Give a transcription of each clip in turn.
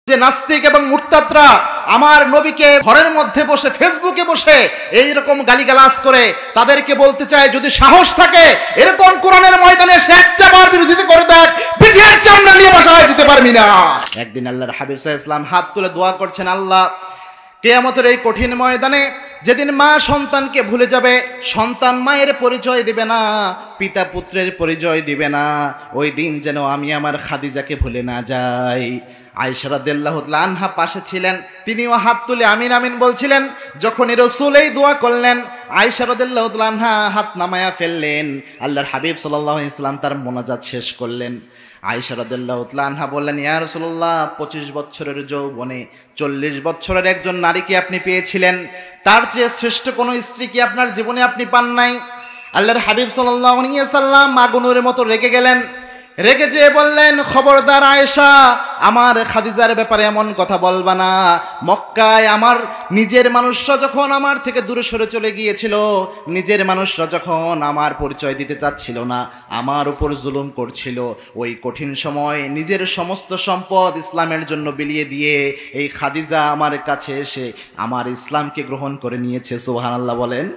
যে নাস্তিক এবং মুরতাদরা আমার নবীকে ঘরের মধ্যে বসে ফেসবুকে বসে এইরকম গালিগালাজ করে, তাদেরকে বলতে চায় যদি সাহস থাকে এরকম কোরআনের ময়দানে সে একটা বার বিরোধিতা করে দেখ, পিঠের চামড়া নিয়ে বাসায় যেতে পারবি না। একদিন আল্লাহর হাবিব সাল্লাল্লাহু আলাইহি ওয়াসাল্লাম হাত তুলে দোয়া করছেন, আল্লাহ কিয়ামতের এই কঠিন ময়দানে যেদিন মা সন্তানকে ভুলে যাবে, সন্তান মায়ের পরিচয় দিবে না, পিতা পুত্রের পরিচয় দিবে না, ওই দিন যেন আমি আমার খাদিজাকে ভুলে না যাই। আয়েশা রাদিয়াল্লাহু তাআলা আনহা পাশে ছিলেন, তিনিও হাত তুলে আমিন আমিন বলছিলেন। যখন রাসূল এই দোয়া করলেন, আয়েশা রাদিয়াল্লাহু তাআলা আনহা হাত নামায়া ফেললেন। আল্লাহর হাবিব সাল্লাল্লাহু আলাইহি ওয়াসাল্লাম তার মোনাজাত শেষ করলেন। আয়েশা রাদিয়াল্লাহু তাআলা আনহা বললেন, ইয়া রাসূলুল্লাহ, 25 বছরের যৌবনে 40 বছরের একজন নারীকে আপনি পেয়েছিলেন, তার চেয়ে শ্রেষ্ঠ কোনো স্ত্রী কি আপনার জীবনে আপনি পান নাই? আল্লাহর হাবিব সাল্লাল্লাহু আলাইহি ওয়াসাল্লাম আগুনের মতো রেগে গেলেন। রেগে যেয়ে বললেন, খবরদার আয়েশা, আমার খাদিজার ব্যাপারে এমন কথা বলবা না। মক্কায় আমার নিজের মানুষরা যখন আমার থেকে দূরে সরে চলে গিয়েছিল, নিজের মানুষরা যখন আমার পরিচয় দিতে চাচ্ছিল না, আমার উপর জুলুম করছিল, ওই কঠিন সময় নিজের সমস্ত সম্পদ ইসলামের জন্য বিলিয়ে দিয়ে এই খাদিজা আমার কাছে এসে আমার ইসলামকে গ্রহণ করে নিয়েছে। সুবহানাল্লাহ বলেন।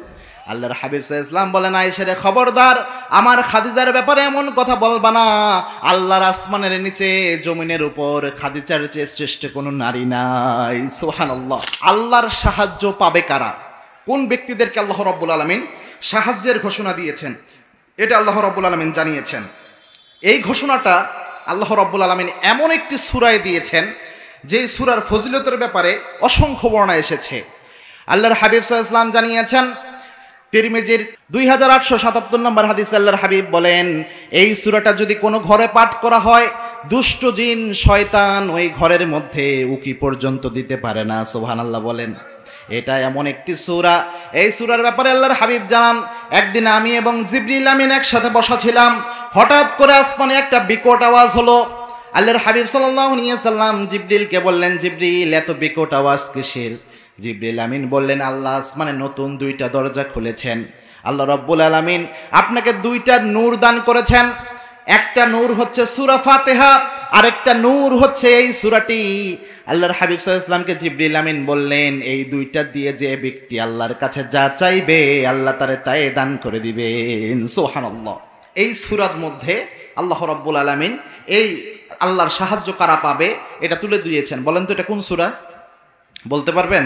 আল্লাহর হাবিব সাল্লাল্লাহু আলাইহি ওয়াসাল্লাম বলেন, আয়েশা রে খবরদার, আমার খাদিজার ব্যাপারে এমন কথা বলবা না। আল্লাহর আসমানের নিচে জমিনের উপর খাদিজার চেয়ে শ্রেষ্ঠ কোনো নারী নাই। সুবহানাল্লাহ। আল্লাহর সাহায্য পাবে কারা? কোন ব্যক্তিদেরকে আল্লাহ রাব্বুল আলামিন সাহায্যের ঘোষণা দিয়েছেন, এটা আল্লাহ রাব্বুল আলামিন জানিয়েছেন। এই ঘোষণাটা আল্লাহ রাব্বুল আলামিন এমন একটি সূরায় দিয়েছেন, যেই সূরার ফজিলতের ব্যাপারে অসংখ্য বর্ণনা এসেছে। আল্লাহর হাবিব সাল্লাল্লাহু আলাইহি ওয়াসাল্লাম জানিয়েছেন, তিরমিজির 2877 নম্বর হাদিস, আল্লাহর হাবিব বলেন, এই সূরাটা যদি কোনো ঘরে পাঠ করা হয়, দুষ্ট জিন শয়তান ওই ঘরের মধ্যে উকি পর্যন্ত দিতে পারে না। সুবহানাল্লাহ বলেন। এটা এমন একটি সূরা, এই সূরার ব্যাপারে আল্লাহর হাবিব জানান, একদিন আমি এবং জিবরিল আমিন একসাথে বসা ছিলাম, হঠাৎ করে আসমানে একটা বিকট আওয়াজ হলো। আল্লাহর হাবিব সাল্লাল্লাহু আলাইহি ওয়াসাল্লাম জিবরিলকে বললেন, জিবরিল, এত বিকট আওয়াজ কিসের? জিবরিল আমিন বললেন, আল্লাহ আসমানে নতুন 2টা দরজা খুলেছেন। আল্লাহ রাব্বুল আলামিন আপনাকে 2টা নূর দান করেছেন। একটা নূর হচ্ছে সূরা ফাতিহা, আরেকটা নূর হচ্ছে এই সূরাটি। আল্লাহর হাবিব সাল্লাল্লাহু আলাইহি ওয়াসাল্লামকে জিবরিল আমিন বললেন, এই 2টা দিয়ে যে ব্যক্তি আল্লাহর কাছে যা চাইবে আল্লাহ তারে তাই দান করে দিবেন। সুবহানাল্লাহ। এই সূরার মধ্যে আল্লাহ রাব্বুল আলামিন এই আল্লাহর সাহায্য কারা পাবে এটা তুলে দিয়েছেন। বলেন তো এটা কোন সূরা? বলতে পারবেন?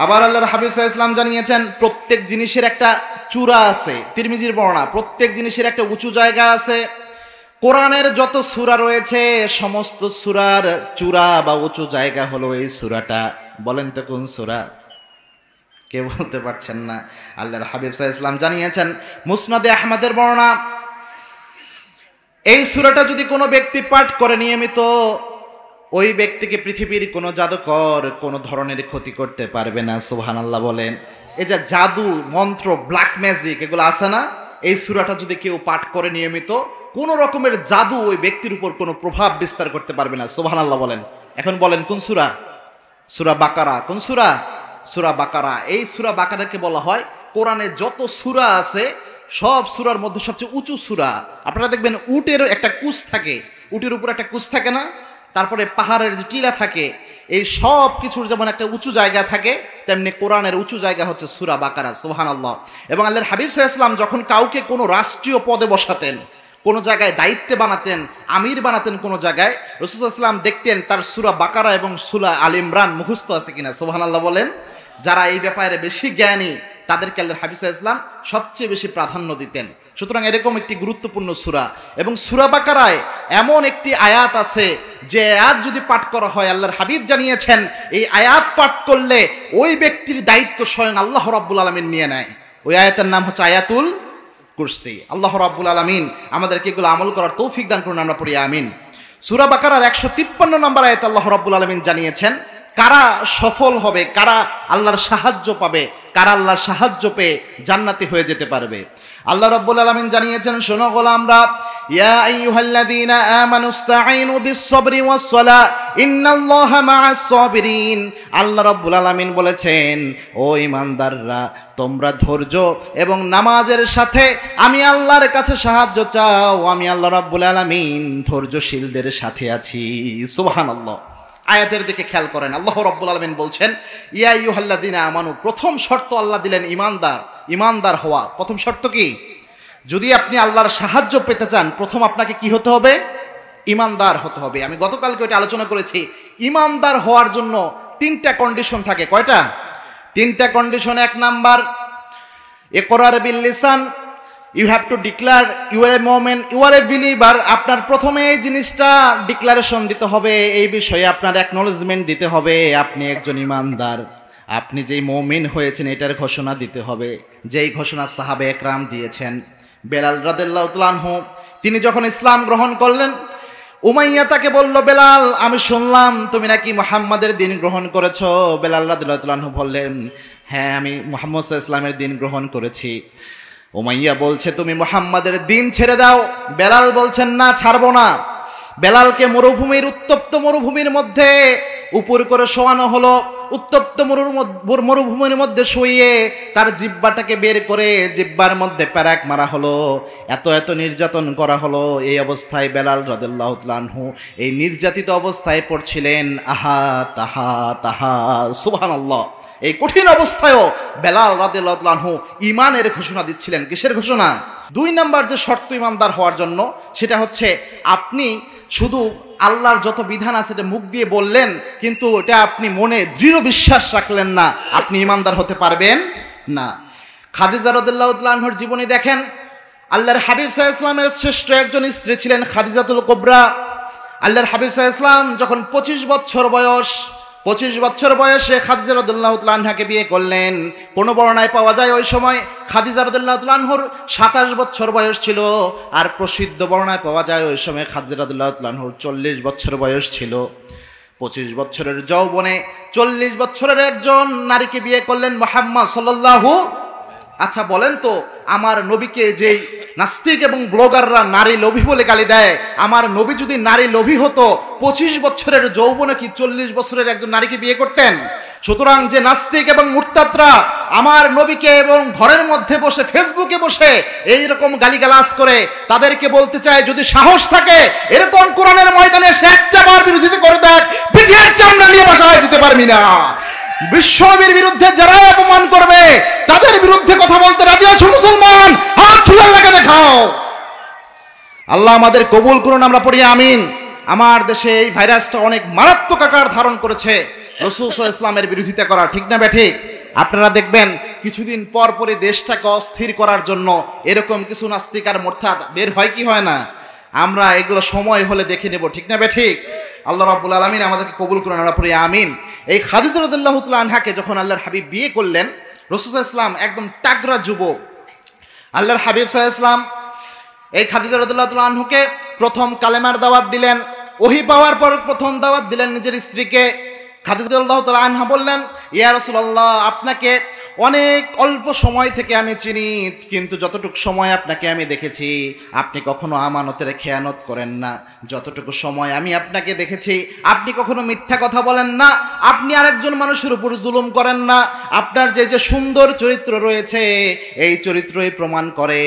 আবার আল্লাহর হাবিব সাল্লাল্লাহু আলাইহি ওয়াসাল্লাম জানিয়েছেন, প্রত্যেক জিনিসের একটা চূড়া আছে। তিরমিজির বর্ণনা, প্রত্যেক জিনিসের একটা উঁচু জায়গা আছে। কোরআনের যত সূরা রয়েছে সমস্ত সূরার চূড়া বা উঁচু জায়গা হলো এই সূরাটা। বলেন তো কোন সূরা? কে বলতে পারছেন না? আল্লাহর হাবিব সাল্লাল্লাহু আলাইহি ওয়াসাল্লাম জানিয়েছেন, মুসনাদে আহমদের বর্ণনা, এই সূরাটা যদি কোনো ব্যক্তি পাঠ করে নিয়মিত, ওই ব্যক্তিকে পৃথিবীর কোনো জাদুকর কোনো ধরনের ক্ষতি করতে পারবে না। সুবহানাল্লাহ বলেন। এই যে জাদু মন্ত্র, ব্ল্যাক ম্যাজিক, এগুলো আছে না, এই সূরাটা যদি কেউ পাঠ করে নিয়মিত, কোনো রকমের জাদু ওই ব্যক্তির উপর কোনো প্রভাব বিস্তার করতে পারবে না। সুবহানাল্লাহ বলেন। এখন বলেন কোন সূরা? সূরা বাকারা। কোন সূরা? সূরা বাকারা। এই সূরা বাকারাকে বলা হয় কোরআনে যত সূরা আছে সব সূরার মধ্যে সবচেয়ে উঁচু সূরা। আপনারা দেখবেন উটের একটা কুচ থাকে, উটের উপর একটা কুচ থাকে না, তারপরে পাহাড়ের যে টিলা থাকে, এই সব কিছুর যেমন একটা উঁচু জায়গা থাকে, তেমনি কোরআনের উঁচু জায়গা হচ্ছে সূরা বাকারা। সুবহানাল্লাহ। এবং আল্লাহর হাবিব সাল্লাল্লাহু আলাইহি ওয়াসাল্লাম যখন কাউকে কোনো রাষ্ট্রীয় পদে বসাতেন, কোনো জায়গায় দায়িত্বে বানাতেন, আমির বানাতেন কোনো জায়গায়, রাসূল সাল্লাল্লাহু আলাইহি ওয়াসাল্লাম দেখতেন তার সূরা বাকারা এবং সূরা আল ইমরান মুখস্থ আছে কিনা। সুবহানাল্লাহ বলেন। যারা এই ব্যাপারে বেশি জ্ঞানী তাদেরকে আল্লাহর হাবিব সাল্লাল্লাহু আলাইহি ওয়াসাল্লাম সবচেয়ে বেশি প্রাধান্য দিতেন। সুতরাং এরকম একটি গুরুত্বপূর্ণ সূরা। এবং সূরা বাকারায় এমন একটি আয়াত আছে, যে আয়াত যদি পাঠ করা হয়, আল্লাহর হাবিব জানিয়েছেন, এই আয়াত পাঠ করলে ওই ব্যক্তির দায়িত্ব স্বয়ং আল্লাহ রাব্বুল আলামিন নিয়ে নেয়। ওই আয়াতের নাম হচ্ছে আয়াতুল কুরসি। আল্লাহ রাব্বুল আলামিন আমাদেরকে এগুলো আমল করার তৌফিক দান করুন, আমরা পড়ি আমিন। সূরা বাকারার 153 নম্বর আয়াতে আল্লাহ রাব্বুল আলামিন জানিয়েছেন, কারা সফল হবে, কারা আল্লাহর সাহায্য পাবে, কারা আল্লাহর সাহায্য পেয়ে জান্নাতি হয়ে যেতে পারবে। আল্লাহ রাব্বুল আলামিন জানিয়েছেন, শোনো গোলামরা, ইয়া আইয়ুহাল্লাযীনা আমানুস্তাঈনু বিস-সাবরি ওয়াস-সালাহ ইন্নাল্লাহা মা'আস সাবিরিন। আল্লাহ রাব্বুল আলামিন বলেছেন, ও ঈমানদাররা, তোমরা ধৈর্য এবং নামাজের সাথে আমি আল্লাহর কাছে সাহায্য চাও। আমি আল্লাহ রাব্বুল আলামিন ধৈর্যশীলদের সাথে আছি। সুবহানাল্লাহ। আয়াতের দিকে খেয়াল করেন। আল্লাহ রাব্বুল আলামিন বলছেন ইয়া আইয়ুহাল্লাযীনা আমানু, প্রথম শর্ত আল্লাহ দিলেন ইমানদার হওয়া। প্রথম শর্ত কি? যদি আপনি আল্লাহর সাহায্য পেতে চান, প্রথম আপনাকে কি হতে হবে? ইমানদার হতে হবে। আমি গতকালকে ওইটা আলোচনা করেছি। ইমানদার হওয়ার জন্য 3টা কন্ডিশন থাকে। কয়টা? 3টা কন্ডিশন। 1 নাম্বার, ইকরার বিল লিসান, you have to declare you are a মুমিন, ইউ আর এ বিলিভার। আপনার প্রথমে এই জিনিসটা ডিক্লারেশন দিতে হবে, এই বিষয়ে আপনার অ্যাকনলেজমেন্ট দিতে হবে আপনি একজন ইমানদার। আপনি যেই মুমিন হয়েছেন এটার ঘোষণা দিতে হবে, যেই ঘোষণা সাহাবে একরাম দিয়েছেন। বেলাল রাদিয়াল্লাহু তাআলা আনহু তিনি যখন ইসলাম গ্রহণ করলেন, উমাইয়া তাকে বলল, বেলাল আমি শুনলাম তুমি নাকি মুহাম্মাদের দিন গ্রহণ করেছো। বেলাল রাদিয়াল্লাহু তাআলা আনহু বললেন, হ্যাঁ আমি মুহাম্মদ সাল্লাল্লাহু আলাইহি ওয়াসাল্লামের দিন গ্রহণ করেছি। উমাইয়া বলছে, তুমি মুহাম্মাদের দিন ছেড়ে দাও। বেলাল বলছেন, না, ছাড়বো না। বেলালকে উত্তপ্ত মরুভূমির মধ্যে উপর করে শোয়ানো হলো। উত্তপ্ত মরুভূমির মধ্যে শুইয়ে তার জিহ্বাটাকে বের করে জিহ্বার মধ্যে প্যারাক মারা হলো, এত নির্যাতন করা হলো। এই অবস্থায় বেলাল রাদিয়াল্লাহু তাআলা আনহু এই নির্যাতিত অবস্থায় পড়ছিলেন আহা তাহা তাহা সুবহানাল্লাহ। এই কঠিন অবস্থায়ও বেলাল রাদিয়াল্লাহু তাআলা আনহু ঈমানের ঘোষণা দিচ্ছিলেন। কিসের ঘোষণা? 2 নাম্বার যে শর্ত ঈমানদার হওয়ার জন্য, সেটা হচ্ছে আপনি শুধু আল্লাহর যত বিধান আছে এটা মুখ দিয়ে বললেন, কিন্তু এটা আপনি মনে দৃঢ় বিশ্বাস রাখলেন না, আপনি ঈমানদার হতে পারবেন না। খাদিজা রাদিয়াল্লাহু তাআলা আনহার জীবনী দেখেন। আল্লাহর হাবিব সাল্লাল্লাহু আলাইহি ওয়াসাল্লামের শ্রেষ্ঠ একজন স্ত্রী ছিলেন খাদিজাতুল কুবরা। আল্লাহর হাবিব সাল্লাল্লাহু আলাইহি ওয়াসাল্লাম যখন 25 বছর বয়সে খাদিজা রাদিয়াল্লাহু তাআলা আনহাকে বিয়ে করলেন। কোন বর্ণনায় পাওয়া যায় ওই সময় খাদিজা রাদিয়াল্লাহু তাআলা আনহুর 27 বছর বয়স ছিল, আর প্রসিদ্ধ বর্ণনায় পাওয়া যায় ওই সময় খাদিজা রাদিয়াল্লাহু তাআলা আনহুর 40 বছর বয়স ছিল। 25 বছরের যৌবনে 40 বছরের একজন নারীকে বিয়ে করলেন মুহাম্মদ সাল্লাল্লাহু। আচ্ছা বলেন তো, আমার নবীকে যেই নাস্তিক এবং ব্লগাররা নারী লোভী বলে গালি দেয়, আমার নবী যদি নারী লোভী হতো 25 বছরের যৌবনে কি 40 বছরের একজন নারীকে বিয়ে করতেন? সুতরাং যে নাস্তিক এবং মুরতাদরা আমার নবীকে এবং ঘরের মধ্যে বসে ফেসবুকে বসে এই রকম গালিগালাজ করে, তাদেরকে বলতে চায় যদি সাহস থাকে এরকম কোরআনের ময়দানে সে একটা বার বিরোধিতা করে দেখ, পিঠের চামড়া নিয়ে বাসায় যেতে পারবি না। বিশ্বনবীর বিরুদ্ধে যারা অপমান করবে তাদের বিরুদ্ধে কথা বলতে রাজি আছো মুসলমান? হাত তুলে আল্লাহকে দেখাও। আল্লাহ আমাদের কবুল করুন, আমরা পড়ি আমিন। আমার দেশে এই ভাইরাসটা অনেক মারাত্মক আকার ধারণ করেছে, রাসূল সাল্লাল্লাহু আলাইহি ওয়াসাল্লামের বিরোধিতা করা, ঠিক না বেঠিক? আপনারা দেখবেন কিছুদিন পর পরে দেশটাকে অস্থির করার জন্য এরকম কিছু নাস্তিক আর মুরতাদ বের হয় কি হয় না? আমরা এগুলো সময় হলে দেখে নেব, ঠিক না বেঠিক? আল্লাহ রাব্বুল আলামিন আমাদেরকে কবুল করুন, আমরা পড়ি আমিন। এই খাদিজা রাদিয়াল্লাহু তাআলা আনহাকে যখন আল্লাহর হাবিব বিয়ে করলেন, রাসূল সাল্লাল্লাহু আলাইহি ওয়াসাল্লাম একদম তাগড়া যুবক। আল্লাহর হাবিব সাল্লাল্লাহু আলাইহি ওয়াসাল্লাম এই খাদিজা রাদিয়াল্লাহু তাআলা আনহুকে প্রথম কালেমার দাওয়াত দিলেন। ওহী পাওয়ার পর প্রথম দাওয়াত দিলেন নিজের স্ত্রীকে। খাদিজা রাদিয়াল্লাহু তাআলা আনহা বললেন, ইয়া রাসূলুল্লাহ, আপনাকে অনেক অল্প সময় থেকে আমি চিনি, কিন্তু যতটুকু সময় আপনাকে আমি দেখেছি আপনি কখনো আমানতের খেয়ানত করেন না। যতটুকু সময় আমি আপনাকে দেখেছি আপনি কখনো মিথ্যা কথা বলেন না, আপনি আরেকজন মানুষের উপর জুলুম করেন না। আপনার যে যে সুন্দর চরিত্র রয়েছে এই চরিত্রই প্রমাণ করে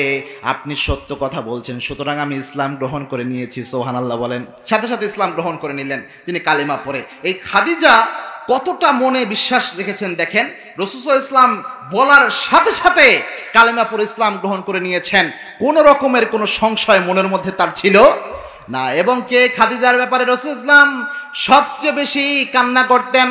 আপনি সত্য কথা বলছেন। সুতরাং আমি ইসলাম গ্রহণ করে নিয়েছি। সুবহানাল্লাহ বলেন। সাথে সাথে ইসলাম গ্রহণ করে নিলেন তিনি কালেমা পড়ে। এই খাদিজা কতটা মনে বিশ্বাস রেখেছেন দেখেন, রাসূল সাল্লাল্লাহু আলাইহি ওয়াসাল্লাম বলার সাথে সাথে কালেমা পড়ে ইসলাম গ্রহণ করে নিয়েছেন। কোন রকমের কোনো সংশয় মনের মধ্যে তার ছিল না। এবং কে খাদিজার ব্যাপারে রাসূল ইসলাম সবচেয়ে বেশি কান্না করতেন,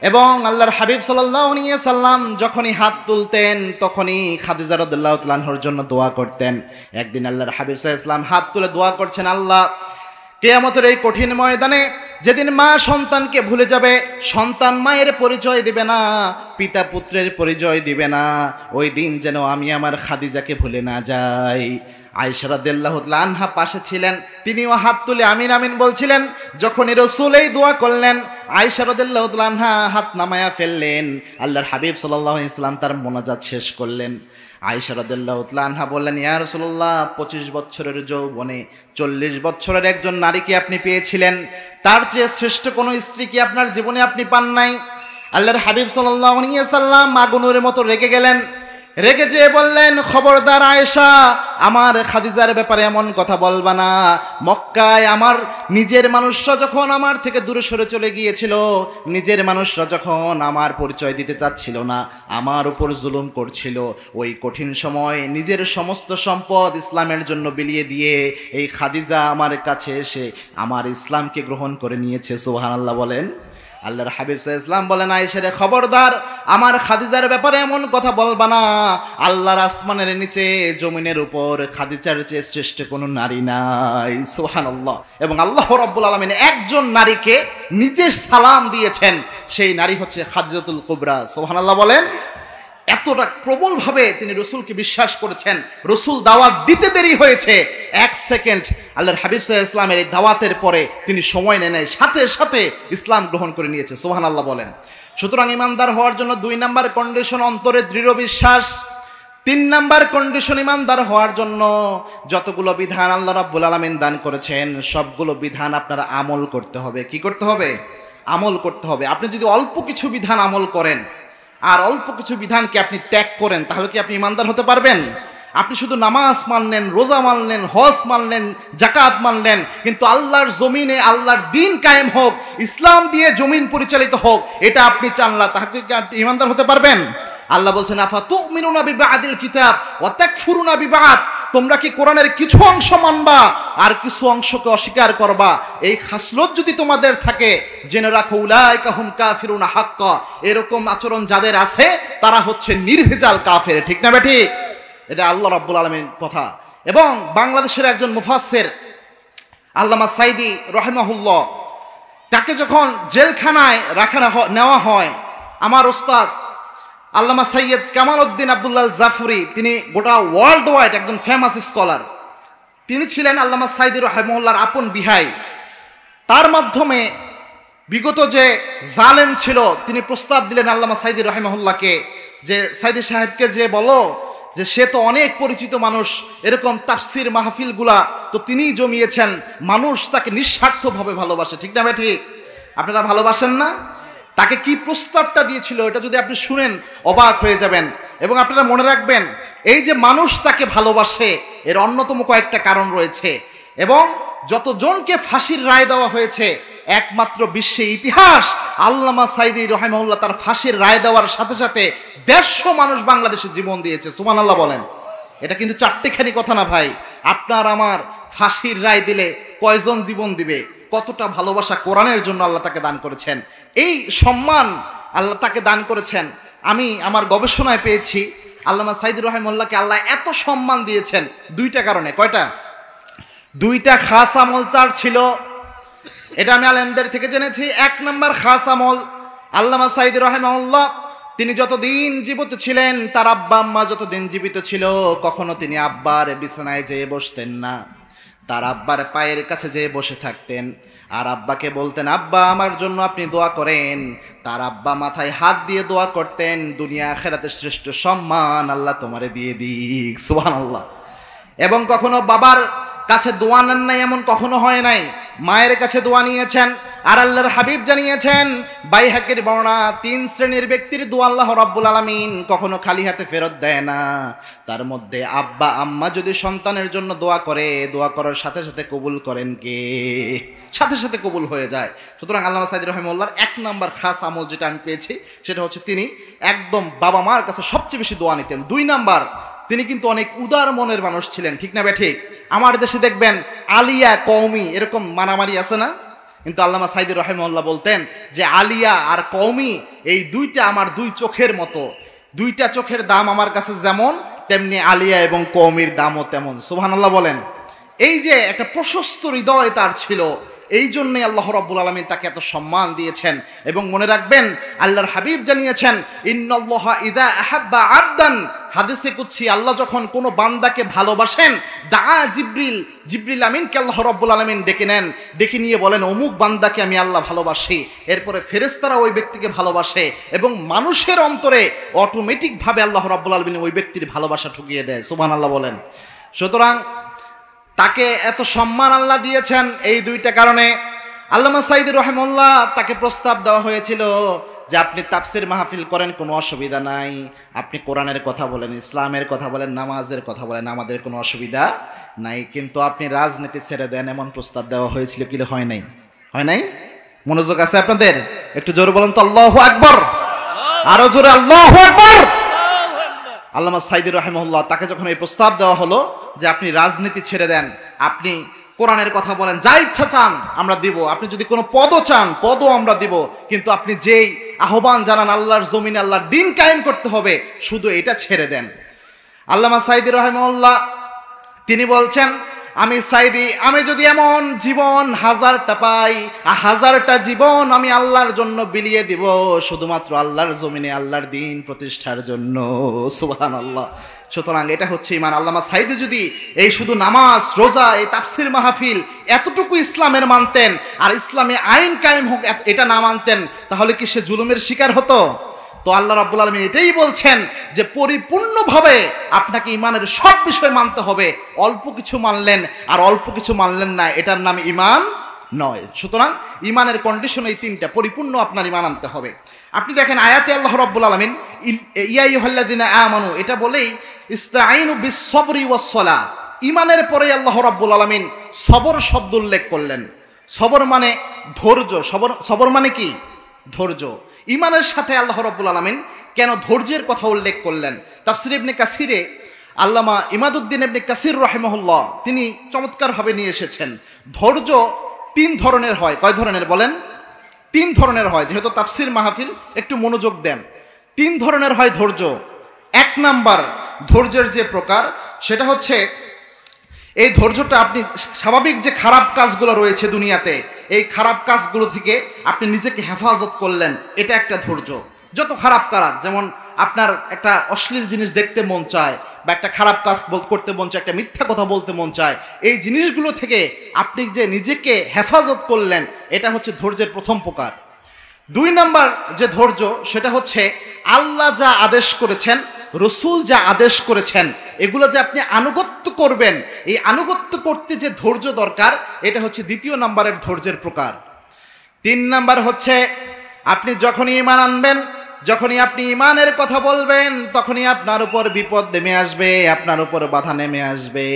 এবং আল্লাহর হাবিব সাল্লাল্লাহু আলাইহি ওয়াসাল্লাম যখনই হাত তুলতেন তখনই খাদিজা রাদিয়াল্লাহু তাআলা আনহার জন্য দোয়া করতেন। একদিন আল্লাহর হাবিব সাল্লাল্লাহু আলাইহি ওয়াসাল্লাম হাত তুলে দোয়া করছেন, আল্লাহ কিয়ামতের এই কঠিন ময়দানে যেদিন মা সন্তানকে ভুলে যাবে, সন্তান মায়ের পরিচয় দিবে না, পিতা পুত্রের পরিচয় দিবে না, ওই দিন যেন আমি আমার খাদিজাকে ভুলে না যাই। আয়েশা রাদিয়াল্লাহু তাআলা আনহা পাশে ছিলেন, তিনিও হাত তুলে আমিন আমিন বলছিলেন। যখনই রাসূল এই দোয়া করলেন, আয়েশা রাদিয়াল্লাহু তাআলা আনহা হাত নামায়া ফেললেন। আল্লাহর হাবিব সাল্লাল্লাহু আলাইহি ওয়াসাল্লাম তার মোনাজাত শেষ করলেন। আয়েশা রাদিয়াল্লাহু তাআলা আনহা বললেন, ইয়া রাসূলুল্লাহ, 25 বছরের যৌবনে 40 বছরের একজন নারীকে আপনি পেয়েছিলেন, তার চেয়ে শ্রেষ্ঠ কোনো স্ত্রী কি আপনার জীবনে আপনি পান নাই? আল্লাহর হাবিব সাল্লাল্লাহু আলাইহি ওয়াসাল্লাম আগুনের মতো রেগে গেলেন। রেগে যেয়ে বললেন, খবরদার আয়েশা, আমার খাদিজার ব্যাপারে এমন কথা বলবা না। মক্কায় আমার নিজের মানুষরা যখন আমার থেকে দূরে সরে চলে গিয়েছিল, নিজের মানুষরা যখন আমার পরিচয় দিতে চাচ্ছিল না, আমার উপর জুলুম করছিল, ওই কঠিন সময় নিজের সমস্ত সম্পদ ইসলামের জন্য বিলিয়ে দিয়ে এই খাদিজা আমার কাছে এসে আমার ইসলামকে গ্রহণ করে নিয়েছে। সুবহানাল্লাহ বলেন। আল্লাহর হাবিব সাল্লাল্লাহু আলাইহি ওয়াসাল্লাম বলেন, আয়েশা রে খবরদার, আমার খাদিজার ব্যাপারে এমন কথা বলবা না। আল্লাহর আসমানের নিচে জমিনের উপর খাদিজার চেয়ে শ্রেষ্ঠ কোনো নারী নাই। সুবহানাল্লাহ। এবং আল্লাহ রাব্বুল আলামিন একজন নারীকে নিজে সালাম দিয়েছেন, সেই নারী হচ্ছে খাদিজাতুল কুবরা। সুবহানাল্লাহ বলেন। এতটা প্রবলভাবে তিনি রসুলকে বিশ্বাস করেছেন, রসুল দাওয়াত দিতে দেরি হয়েছে, 1 সেকেন্ড আল্লাহর হাবিব সাল্লাল্লাহু আলাইহি ওয়াসাল্লামের এই দাওয়াতের পরে তিনি সময় নেয় নাই, সাথে সাথে ইসলাম গ্রহণ করে নিয়েছে। সুবহানাল্লাহ বলেন। সুতরাং ইমানদার হওয়ার জন্য 2 নাম্বার কন্ডিশন অন্তরে দৃঢ় বিশ্বাস। 3 নাম্বার কন্ডিশন ইমানদার হওয়ার জন্য যতগুলো বিধান আল্লাহ রাব্বুল আলামিন দান করেছেন, সবগুলো বিধান আপনারা আমল করতে হবে। কি করতে হবে? আমল করতে হবে। আপনি যদি অল্প কিছু বিধান আমল করেন আর অল্প কিছু বিধানকে আপনি ত্যাগ করেন, তাহলে কি আপনি ইমানদার হতে পারবেন? আপনি শুধু নামাজ মানলেন, রোজা মানলেন, হজ মানলেন, যাকাত মানলেন, কিন্তু আল্লাহর জমিনে আল্লাহর দ্বীন কায়েম হোক, ইসলাম দিয়ে জমিন পরিচালিত হোক, এটা আপনি চান না, তাহলে কি আপনি ইমানদার হতে পারবেন? আল্লাহ বলছেন, আফা তুমিনুনা বিবাদিল কিতাব ওয়া তাকফুরুনা বিবাদ, তোমরা কি কোরআনের কিছু অংশ মানবা আর কিছু অংশকে অস্বীকার করবা? এই খাসলত যদি তোমাদের থাকে, জেনে রাখো উলাইকা হুম কাফিরুনা হাক্কা, এরকম আচরণ যাদের আছে তারা হচ্ছে নির্ভেজাল কাফের। ঠিক না বেঠিক? এটা আল্লাহ রাব্বুল আলামিনের কথা। এবং বাংলাদেশের একজন মুফাসসির আল্লামা সাইদি রাহিমাহুল্লাহ, তাকে যখন জেলখানায় নেওয়া হয়, আমার ওস্তাদ আল্লামা সৈয়দ কামাল উদ্দিন আব্দুল্লাহ জাফরি, তিনি গোটা ওয়ার্ল্ড ওয়াইড একজন ফেমাস স্কলার, তিনি ছিলেন আল্লামা সাইদি রাহিমাহুল্লাহর আপন বিহাই। তার মাধ্যমে বিগত যে জালেম ছিল, তিনি প্রস্তাব দিলেন আল্লামা সাইদি রাহিমাহুল্লাহকে যে সাইদি সাহেবকে যে বলো যে সে তো অনেক পরিচিত মানুষ, এরকম তাফসির মাহফিলগুলা তো তিনিই জমিয়েছেন, মানুষ তাকে নিঃস্বার্থভাবে ভালোবাসে। ঠিক না ভাই? ঠিক। আপনারা ভালোবাসেন না? তাকে কি প্রস্তাবটা দিয়েছিল, এটা যদি আপনি শুনেন অবাক হয়ে যাবেন। এবং আপনারা মনে রাখবেন, এই যে মানুষ তাকে ভালোবাসে, এর অন্যতম কয়েকটা কারণ রয়েছে। এবং যতজনকে ফাঁসির রায় দেওয়া হয়েছে, একমাত্র বিশ্বে ইতিহাস আল্লামা সাইদি রাহিমাহুল্লাহ তার ফাঁসির রায় দেওয়ার সাথে সাথে 150 মানুষ বাংলাদেশে জীবন দিয়েছে। সুবহানাল্লাহ বলেন। এটা কিন্তু চারটিখানি কথা না ভাই। আপনার আমার ফাঁসির রায় দিলে কয়জন জীবন দিবে? কতটা ভালোবাসা কোরআনের জন্য আল্লাহ তাকে দান করেছেন, এই সম্মান আল্লাহ তাকে দান করেছেন। আমি আমার গবেষণায় পেয়েছি আল্লামা সাইদি রাহিমাহুল্লাহকে আল্লাহ এত সম্মান দিয়েছেন 2টা কারণে। কয়টা? 2টা খাস আমল তার ছিল, এটা আমি আলেমদের থেকে জেনেছি। 1 নাম্বার খাস আমল, আল্লামা সাইদি রাহিমাহুল্লাহ তিনি যতদিন জীবিত ছিলেন, তার আব্বা আম্মা যতদিন জীবিত ছিল, কখনো তিনি আব্বার বিছানায় যেয়ে বসতেন না, তার আব্বার পায়ের কাছে যেয়ে বসে থাকতেন আর আব্বাকে বলতেন, আব্বা আমার জন্য আপনি দোয়া করেন। তার আব্বা মাথায় হাত দিয়ে দোয়া করতেন, দুনিয়া আখিরাতের শ্রেষ্ঠ সম্মান আল্লাহ তোমারে দিয়ে দিক। সুবহানাল্লাহ। এবং কখনো বাবার কাছে দোয়া নেন নাই এমন কখনো হয় নাই, মায়ের কাছে দোয়া নিয়েছেন। আর আল্লাহর হাবিব জানিয়েছেন, বাইহাকির বর্ণনা, 3 শ্রেণীর ব্যক্তির দোয়া আল্লাহ রাব্বুল আলামিন কখনো খালি হাতে ফেরত দেয় না। তার মধ্যে আব্বা আম্মা যদি সন্তানের জন্য দোয়া করে, দোয়া করার সাথে সাথে কবুল করেন কে? সাথে সাথে কবুল হয়ে যায়। সুতরাং আল্লামা সাইদি রাহিমাহুল্লাহর 1 নাম্বার খাস আমল যেটা আমি পেয়েছি, সেটা হচ্ছে তিনি একদম বাবা মার কাছে সবচেয়ে বেশি দোয়া নিতেন। 2 নাম্বার, তিনি কিন্তু অনেক উদার মনের মানুষ ছিলেন। ঠিক না ঠিক? আমার দেশে দেখবেন আলিয়া কওমি এরকম মারামারি আছে না? কিন্তু আল্লামা সাইদি রাহিমাহুল্লাহ বলতেন যে আলিয়া আর কওমি এই 2টা আমার 2 চোখের মতো, 2টা চোখের দাম আমার কাছে যেমন, তেমনি আলিয়া এবং কওমির দামও তেমন। সুবহানাল্লাহ বলেন। এই যে একটা প্রশস্ত হৃদয় তার ছিল, এই জন্যই আল্লাহ রাব্বুল আলামিন তাকে এত সম্মান দিয়েছেন। এবং মনে রাখবেন, আল্লাহর হাবিব জানিয়েছেন, ইন্নাল্লাহা ইযা আহাব্বা আবদান, হাদিসে কুদসি, আল্লাহ যখন কোনো বান্দাকে ভালোবাসেন, দা জিবরিল আমিনকে আল্লাহ রাব্বুল আলামিন ডেকে নেন, ডেকে নিয়ে বলেন, অমুক বান্দাকে আমি আল্লাহ ভালোবাসি। এরপরে ফেরেশতারা ওই ব্যক্তিকে ভালোবাসে এবং মানুষের অন্তরে অটোমেটিকভাবে আল্লাহ রাব্বুল আলামিন ওই ব্যক্তির ভালোবাসা ঢুকিয়ে দেয়। সুবহানাল্লাহ বলেন। সুতরাং তাকে এত সম্মান আল্লাহ দিয়েছেন এই 2টা কারণে। আল্লামা সাঈদী রাহিমাহুল্লাহ তাকে প্রস্তাব দেওয়া হয়েছিল যে আপনি তাফসীর মাহফিল করেন, কোনো অসুবিধা নাই, আপনি কোরআনের কথা বলেন, ইসলামের কথা বলেন, নামাজের কথা বলেন, আমাদের কোনো অসুবিধা নাই, কিন্তু আপনি রাজনীতি ছেড়ে দেন, এমন প্রস্তাব দেওয়া হয়েছিল। কি হয় নাই? হয় নাই? মনোযোগ আছে আপনাদের? একটু জোরে বলেন তো আল্লাহু আকবার, আরো জোরে আল্লাহু আকবার। আল্লামা সাঈদী রাহিমাহুল্লাহ তাকে যখন এই প্রস্তাব দেওয়া হলো যে আপনি রাজনীতি ছেড়ে দেন, আপনি কোরআনের কথা বলেন, যা ইচ্ছা চান আমরা দিব, আপনি যদি কোনো পদও চান পদও আমরা দিব, কিন্তু আপনি যেই আহ্বান জানান আল্লাহর জমিনে আল্লাহর দিন কায়েম করতে হবে, শুধু এটা ছেড়ে দেন। আল্লামা সাঈদী রাহিমাহুল্লাহ তিনি বলছেন, আমি সাঈদী, আমি যদি এমন জীবন 1000টা পাই, 1000টা জীবন আমি আল্লাহর জন্য বিলিয়ে দিব, শুধুমাত্র আল্লাহর জমিনে আল্লাহর দিন প্রতিষ্ঠার জন্য। সুবহানাল্লাহ। সুতরাং এটা হচ্ছে ঈমান। আল্লামা সাঈদী যদি এই শুধু নামাজ, রোজা, এই তাফসীর মাহফিল এতটুকু ইসলামের মানতেন, আর ইসলামে আইন কায়েম হোক এটা না মানতেন, তাহলে কি সে জুলুমের শিকার হতো? তো আল্লাহ রাব্বুল আলামিন এটাই বলছেন যে পরিপূর্ণভাবে আপনাকে ঈমানের সব বিষয় মানতে হবে। অল্প কিছু মানলেন আর অল্প কিছু মানলেন না, এটার নাম ঈমান নয়। সুতরাং ঈমানের কন্ডিশন এই তিনটা, পরিপূর্ণ আপনার ঈমান আনতে হবে। আপনি দেখেন আয়াতে আল্লাহ রাব্বুল আলামিন ইয়া আইয়ুহাল্লাযিনা আমানু এটা বলেই ইসতাঈনু বিস-সাবরি ওয়াস-সালাহ, ঈমানের পরে আল্লাহ রাব্বুল আলামিন সবর শব্দ উল্লেখ করলেন। সবর মানে ধৈর্য। সবর মানে কি? ধৈর্য। ঈমানের সাথে আল্লাহ রাব্বুল আলামিন কেন ধৈর্যের কথা উল্লেখ করলেন? তাফসীর ইবনে কাসিরে আল্লামা ইমাদউদ্দিন ইবনে কাসির রাহিমাহুল্লাহ তিনি চমৎকারভাবে নিয়ে এসেছেন। ধৈর্য 3 ধরনের হয়। কয় ধরনের বলেন? 3 ধরনের হয়। যেহেতু তাফসীর মাহফিল, একটু মনোযোগ দেন। 3 ধরনের হয় ধৈর্য। 1 নাম্বার ধৈর্যের যে প্রকার, সেটা হচ্ছে এই ধৈর্যটা আপনি স্বাভাবিক যে খারাপ কাজগুলো রয়েছে দুনিয়াতে, এই খারাপ কাজগুলো থেকে আপনি নিজেকে হেফাজত করলেন, এটা একটা ধৈর্য। যত খারাপ কাজ, যেমন আপনার একটা অশ্লীল জিনিস দেখতে মন চায়, বা একটা খারাপ কাজ করতে মন চায়, একটা মিথ্যা কথা বলতে মন চায়, এই জিনিসগুলো থেকে আপনি যে নিজেকে হেফাজত করলেন, এটা হচ্ছে ধৈর্যের প্রথম প্রকার। 2 নাম্বার যে ধৈর্য, সেটা হচ্ছে আল্লাহ যা আদেশ করেছেন, রসুল যা আদেশ করেছেন, এগুলো যে আপনি আনুগত্য করবেন, এই আনুগত্য করতে যে ধৈর্য দরকার, এটা হচ্ছে 2 নাম্বারের ধৈর্যের প্রকার। 3 নাম্বার হচ্ছে আপনি যখনই ঈমান আনবেন, যখনই আপনি ঈমানের কথা বলবেন, তখনই আপনার উপর বিপদ নেমে আসবে, আপনার উপর বাধা নেমে আসবে।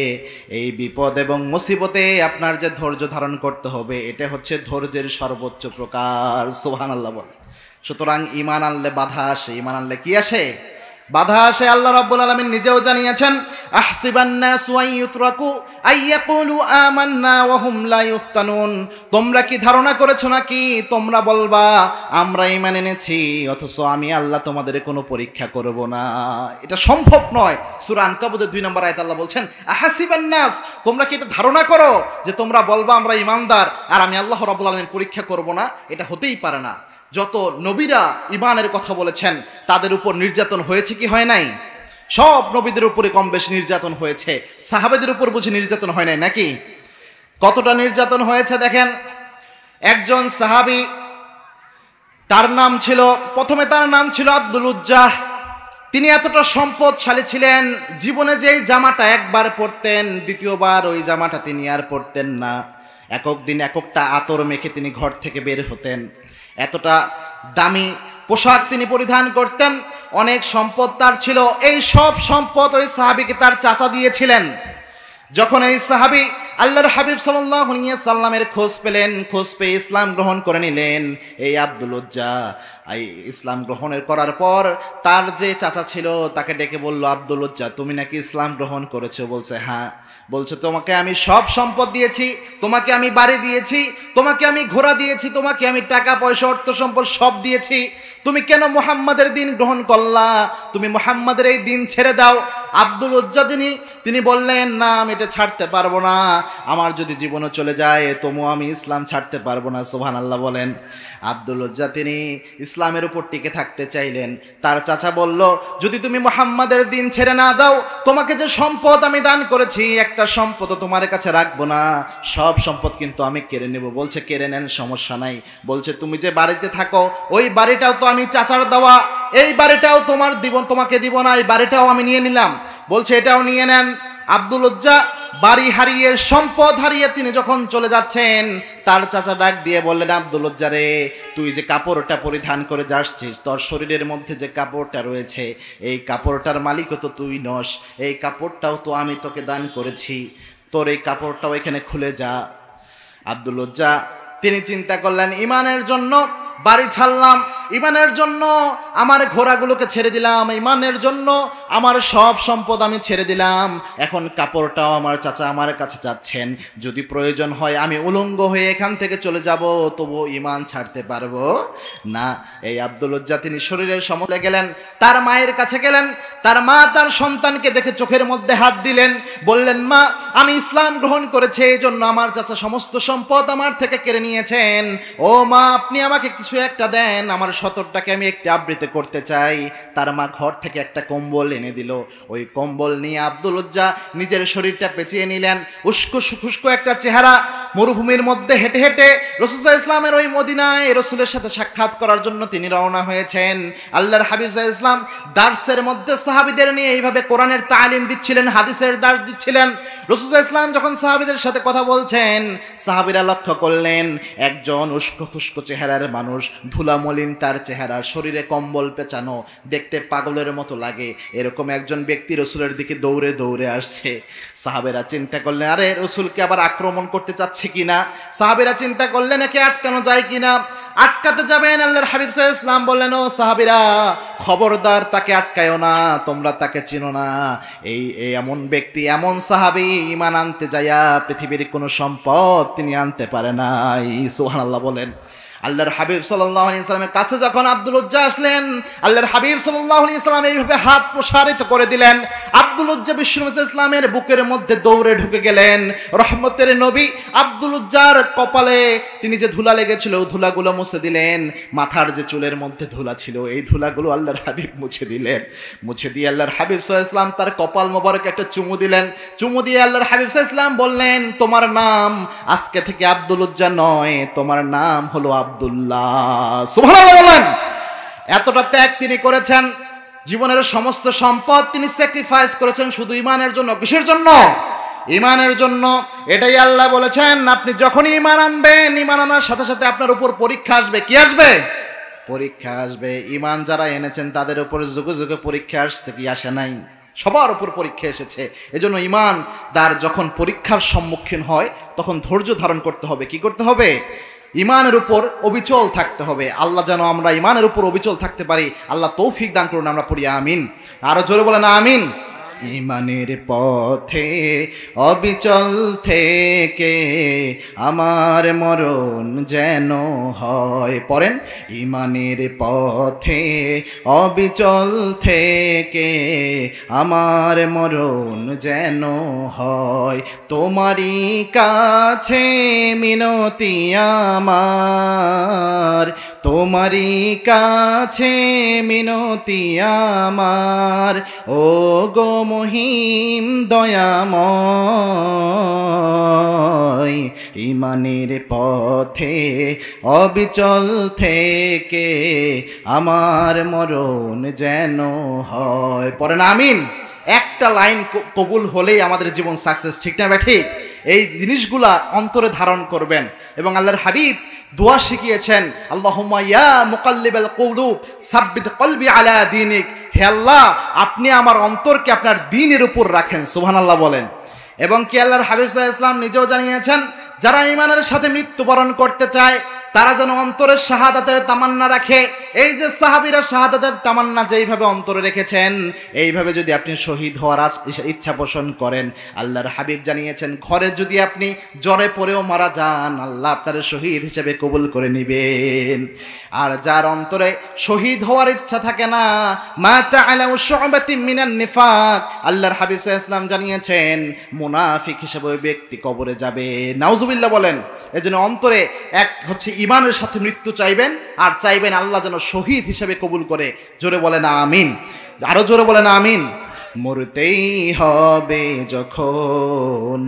এই বিপদ এবং মুসিবতে আপনার যে ধৈর্য ধারণ করতে হবে, এটা হচ্ছে ধৈর্যের সর্বোচ্চ প্রকার। সুবহানাল্লাহ বলে। সুতরাং ঈমান আনলে বাধা আসে, ঈমান আনলে কি আসে? বাধা আসে। আল্লাহ রাব্বুল আলামিন নিজেও জানিয়েছেন, আহসিবান নাসু আন ইউতরাকু আইয়াকুলু আমান্না ওয়া হুম লা ইফতানুন, তোমরা কি ধারণা করেছো নাকি তোমরা বলবা আমরা ঈমান এনেছি, অথচ আমি আল্লাহ তোমাদের কোনো পরীক্ষা করব না? এটা সম্ভব নয়। সূরা আনকাবুতের 2 নম্বর আয়াত আল্লাহ বলছেন, আহসিবান নাস, তোমরা কি এটা ধারণা করো যে তোমরা বলবা আমরা ঈমানদার আর আমি আল্লাহ রাব্বুল আলামিন পরীক্ষা করব না? এটা হতেই পারে না। যত নবীরা ঈমানের কথা বলেছেন, তাদের উপর নির্যাতন হয়েছে কি হয় নাই? সব নবীদের উপরে কম বেশি নির্যাতন হয়েছে। সাহাবাদের উপর বুঝি নির্যাতন হয় নাই নাকি? কতটা নির্যাতন হয়েছে দেখেন। একজন সাহাবী, তার নাম ছিল, প্রথমে তার নাম ছিল আব্দুল উজ্জাহ। তিনি এতটা সম্পদশালী ছিলেন, জীবনে যেই জামাটা একবার পরতেন, দ্বিতীয়বার ওই জামাটা তিনি আর পরতেন না। একক দিন এককটা আতর মেখে তিনি ঘর থেকে বের হতেন। এতটা দামি পোশাক তিনি পরিধান করতেন। অনেক সম্পদ তার ছিল। এই সব সম্পদ ওই সাহাবীকে তার চাচা দিয়েছিলেন। যখন এই সাহাবী আল্লাহর হাবিব সাল্লাল্লাহু আলাইহি সাল্লামের খোঁজ পেলেন, খোঁজ পেয়ে ইসলাম গ্রহণ করে নিলেন। এই আব্দুল উজ্জা এই ইসলাম গ্রহণের করার পর তার যে চাচা ছিল তাকে ডেকে বলল, আব্দুল উজ্জা তুমি নাকি ইসলাম গ্রহণ করেছো? বলছে হ্যাঁ। বলছে তোমাকে আমি সব সম্পদ দিয়েছি, তোমাকে আমি বাড়ি দিয়েছি, তোমাকে আমি ঘোড়া দিয়েছি, তোমাকে আমি টাকা পয়সা অর্থ সম্পদ সব দিয়েছি, তুমি কেন মুহাম্মাদের দিন গ্রহণ করলা? তুমি মুহাম্মাদের এই দিন ছেড়ে দাও। আব্দুল উজ্জা তিনি বললেন, না আমি এটা ছাড়তে পারবো না, আমার যদি জীবনও চলে যায় তবুও আমি ইসলাম ছাড়তে পারবো না। সুবহানাল্লাহ বলেন। আব্দুল উজ্জা তিনি ইসলামের উপর টিকে থাকতে চাইলেন। তার চাচা বলল, যদি তুমি মুহাম্মাদের দিন ছেড়ে না দাও, তোমাকে যে সম্পদ আমি দান করেছি একটা সম্পদ তোমার কাছে রাখবো না, সব সম্পদ কিন্তু আমি কেড়ে নেব। বলছে কেড়ে নেন, সমস্যা নাই। বলছে তুমি যে বাড়িতে থাকো ওই বাড়িটাও তো আমি চাচার দেওয়া, এই বাড়িটাও তোমাকে দিব না, এই বাড়িটাও আমি নিয়ে নিলাম। বলছে এটাও নিয়ে নেন। আব্দুল উজ্জা বাড়ি হারিয়ে সম্পদ হারিয়ে তিনি যখন চলে যাচ্ছেন, তার চাচা ডাক দিয়ে বললেন, আব্দুল লজ্জা রে, তুই যে কাপড়টা পরিধান করে যাচ্ছিস, তোর শরীরের মধ্যে যে কাপড়টা রয়েছে, এই কাপড়টার মালিকও তো তুই নস, এই কাপড়টাও তো আমি তোকে দান করেছি, তোর এই কাপড়টাও এখানে খুলে যা। আব্দুল লজ্জা তিনি চিন্তা করলেন, ইমানের জন্য বাড়ি ছাড়লাম, ইমানের জন্য আমার ঘোড়াগুলোকে ছেড়ে দিলাম, ইমানের জন্য আমার সব সম্পদ আমি ছেড়ে দিলাম, এখন কাপড়টাও আমার চাচা আমার কাছে চাচ্ছেন, যদি প্রয়োজন হয় আমি উলঙ্গ হয়ে এখান থেকে চলে যাব, তবু ইমান ছাড়তে পারবো না। এই আব্দুল লজ্জা তিনি শরীরের সমলে গেলেন, তার মায়ের কাছে গেলেন, তার মা তার সন্তানকে দেখে চোখের মধ্যে হাত দিলেন, বললেন, মা আমি ইসলাম গ্রহণ করেছি, এই জন্য আমার চাচা সমস্ত সম্পদ আমার থেকে কেড়ে নিয়েছেন, ও মা আপনি আমাকে কিছু একটা দেন, আমার সতরটাকে আমি একটু আবৃত করতে চাই। তার মা ঘর থেকে একটা কম্বল এনে দিল, ওই কম্বল নিয়ে আব্দুল লজ্জা নিজের শরীরটা পেঁচিয়ে নিলেন, উস্কো শুষ্ক একটা চেহারা, মরুভূমির মধ্যে হেঁটে হেঁটে রাসূল সাল্লাল্লাহু আলাইহি ওয়াসাল্লামের ওই মদিনায় রাসূলের সাথে সাক্ষাৎ করার জন্য তিনি রওনা হয়েছেন। আল্লাহর হাবিব সাল্লাল্লাহু আলাইহি ওয়াসাল্লাম দার্সের মধ্যে সাহাবীদের নিয়ে এইভাবে কোরআনের তালিম দিচ্ছিলেন, হাদিসের দার্স দিচ্ছিলেন। রাসূল সাল্লাল্লাহু আলাইহি ওয়াসাল্লাম যখন সাহাবীদের সাথে কথা বলছেন, সাহাবীরা লক্ষ্য করলেন একজন উস্কো খুস্কো চেহারার মানুষ, ধুলামলিন তার চেহারা, শরীরে কম্বল পেঁচানো, দেখতে পাগলের মতো লাগে, এরকম একজন ব্যক্তি রাসূলের দিকে দৌড়ে দৌড়ে আসছে। সাহাবীরা চিন্তা করলেন, আরে রাসূলকে আবার আক্রমণ করতে চাচ্ছে কিনা। সাহাবীরা চিন্তা করলেন একে আটকানো যায় কিনা। আটকাতে যাবেন, আল্লাহর হাবিব সাল্লাল্লাহু আলাইহি ওয়াসাল্লাম বললেন, ও সাহাবীরা খবরদার তাকে আটকায়ও না, তোমরা তাকে চিনো না, এই এমন ব্যক্তি, এমন সাহাবী ঈমান আনতে যায়া পৃথিবীর কোনো সম্পদ তিনি আনতে পারে নাই। সুবহানাল্লাহ বলেন। আল্লাহর হাবিব সাল্লাল্লাহু আলাইহি ওয়াসাল্লামের কাছে যখন আব্দুল লজ্জা আসলেন, আল্লাহর হাবিব সাল্লাল্লাহু আলাইহি ওয়াসাল্লাম এইভাবে হাত প্রসারিত করে দিলেন, আব্দুল লজ্জা বিশ্বনবী ইসলামের বুকের মধ্যে দৌড়ে ঢুকে গেলেন। রহমতের নবী আব্দুল লজ্জার কপালে তিনি যে ধুলা লেগেছিল, ধুলাগুলো মুছে দিলেন, মাথার যে চুলের মধ্যে ধুলা ছিল, এই ধুলাগুলো আল্লাহর হাবিব মুছে দিলেন। মুছে দিয়ে আল্লাহর হাবিব সাল্লাল্লাহু আলাইহি ওয়াসাল্লাম তার কপাল মোবারক একটা চুমু দিলেন। চুমু দিয়ে আল্লাহর হাবিব সাল্লাল্লাহু আলাইহি ওয়াসাল্লাম বললেন, তোমার নাম আজকে থেকে আব্দুল লজ্জা নয়, তোমার নাম হলো আব্দুল্লাহ। সুবহানাল্লাহ বলেন। এতটা ত্যাগ তিনি করেছেন, জীবনের সমস্ত সম্পদ তিনি স্যাক্রিফাইস করেছেন শুধু ঈমানের জন্য। কিসের জন্য? ঈমানের জন্য। এটাই আল্লাহ বলেছেন, আপনি যখনই ঈমান আনবেন, ঈমান আনার সাথে সাথে আপনার উপর পরীক্ষা আসবে। কি আসবে? পরীক্ষা আসবে। ঈমান যারা এনেছেন তাদের উপর যুগে যুগে পরীক্ষা আসছে, কি আসে নাই? সবার উপর পরীক্ষা এসেছে। এজন্য ঈমানদার যখন পরীক্ষার সম্মুখীন হয় তখন ধৈর্য ধারণ করতে হবে। কি করতে হবে? ঈমানের উপর অবিচল থাকতে হবে। আল্লাহ যেন আমরা ঈমানের উপর অবিচল থাকতে পারি, আল্লাহ তৌফিক দান করুন। আমরা পড়ি আমিন। আরো জোরে বলেন আমিন। ঈমানের পথে অবিচল থেকে আমার মরণ যেন হয়। পড়েন, ঈমানের পথে অবিচল থেকে আমার মরণ যেন হয়। তোমারই কাছে মিনতি আমার, তোমারই কাছে মিনতি আমার, ও গো মহিম দয়াময়। ঈমানের পথে অবিচল থেকে আমার মরণ যেন হয়। পড়েন আমিন। একটা লাইন কবুল হলেই আমাদের জীবন সাকসেস, ঠিক না ঠিক? এই জিনিসগুলা অন্তরে ধারণ করবেন। এবং আল্লাহর হাবিব দোয়া শিখিয়েছেন, আল্লাহুম্মা ইয়া মুকাল্লিবাল কুলুব সাব্বিত কলবি আলা দীনিক। হে আল্লাহ, আপনি আমার অন্তরকে আপনার দ্বীনের উপর রাখেন। সুবহানাল্লাহ বলেন। এবং কি আল্লাহর হাবিব সাল্লাল্লাহু আলাইহি ওয়াসাল্লাম নিজেও জানিয়েছেন, যারা ঈমানের সাথে মৃত্যুবরণ করতে চায় তারা যেন অন্তরের শাহাদাতের তামান্না রাখে। এই যে সাহাবীরা শাহাদাতের তামান্না যেইভাবে অন্তরে রেখেছেন, এইভাবে যদি আপনি শহীদ হওয়ার ইচ্ছা পোষণ করেন, আল্লাহর হাবিব জানিয়েছেন, ঘরে যদি আপনি জ্বরে পড়েও মারা যান, আল্লাহ আপনার শহীদ হিসেবে কবুল করে নেবেন। আর যার অন্তরে শহীদ হওয়ার ইচ্ছা থাকে না, মাতা আলা শুবাতিন মিনান নিফাক, আল্লাহর হাবিব সাল্লাল্লাহু আলাইহি ওয়াসাল্লাম জানিয়েছেন মুনাফিক হিসেবে ওই ব্যক্তি কবরে যাবে। নাউজুবিল্লাহ বলেন। এজন্য অন্তরে এক হচ্ছে ঈমানের সাথে মৃত্যু চাইবেন, আর চাইবেন আল্লাহ যেন শহীদ হিসেবে কবুল করে। জোরে বলেন আমিন। আরো জোরে বলেন আমিন। মরতেই হবে যখন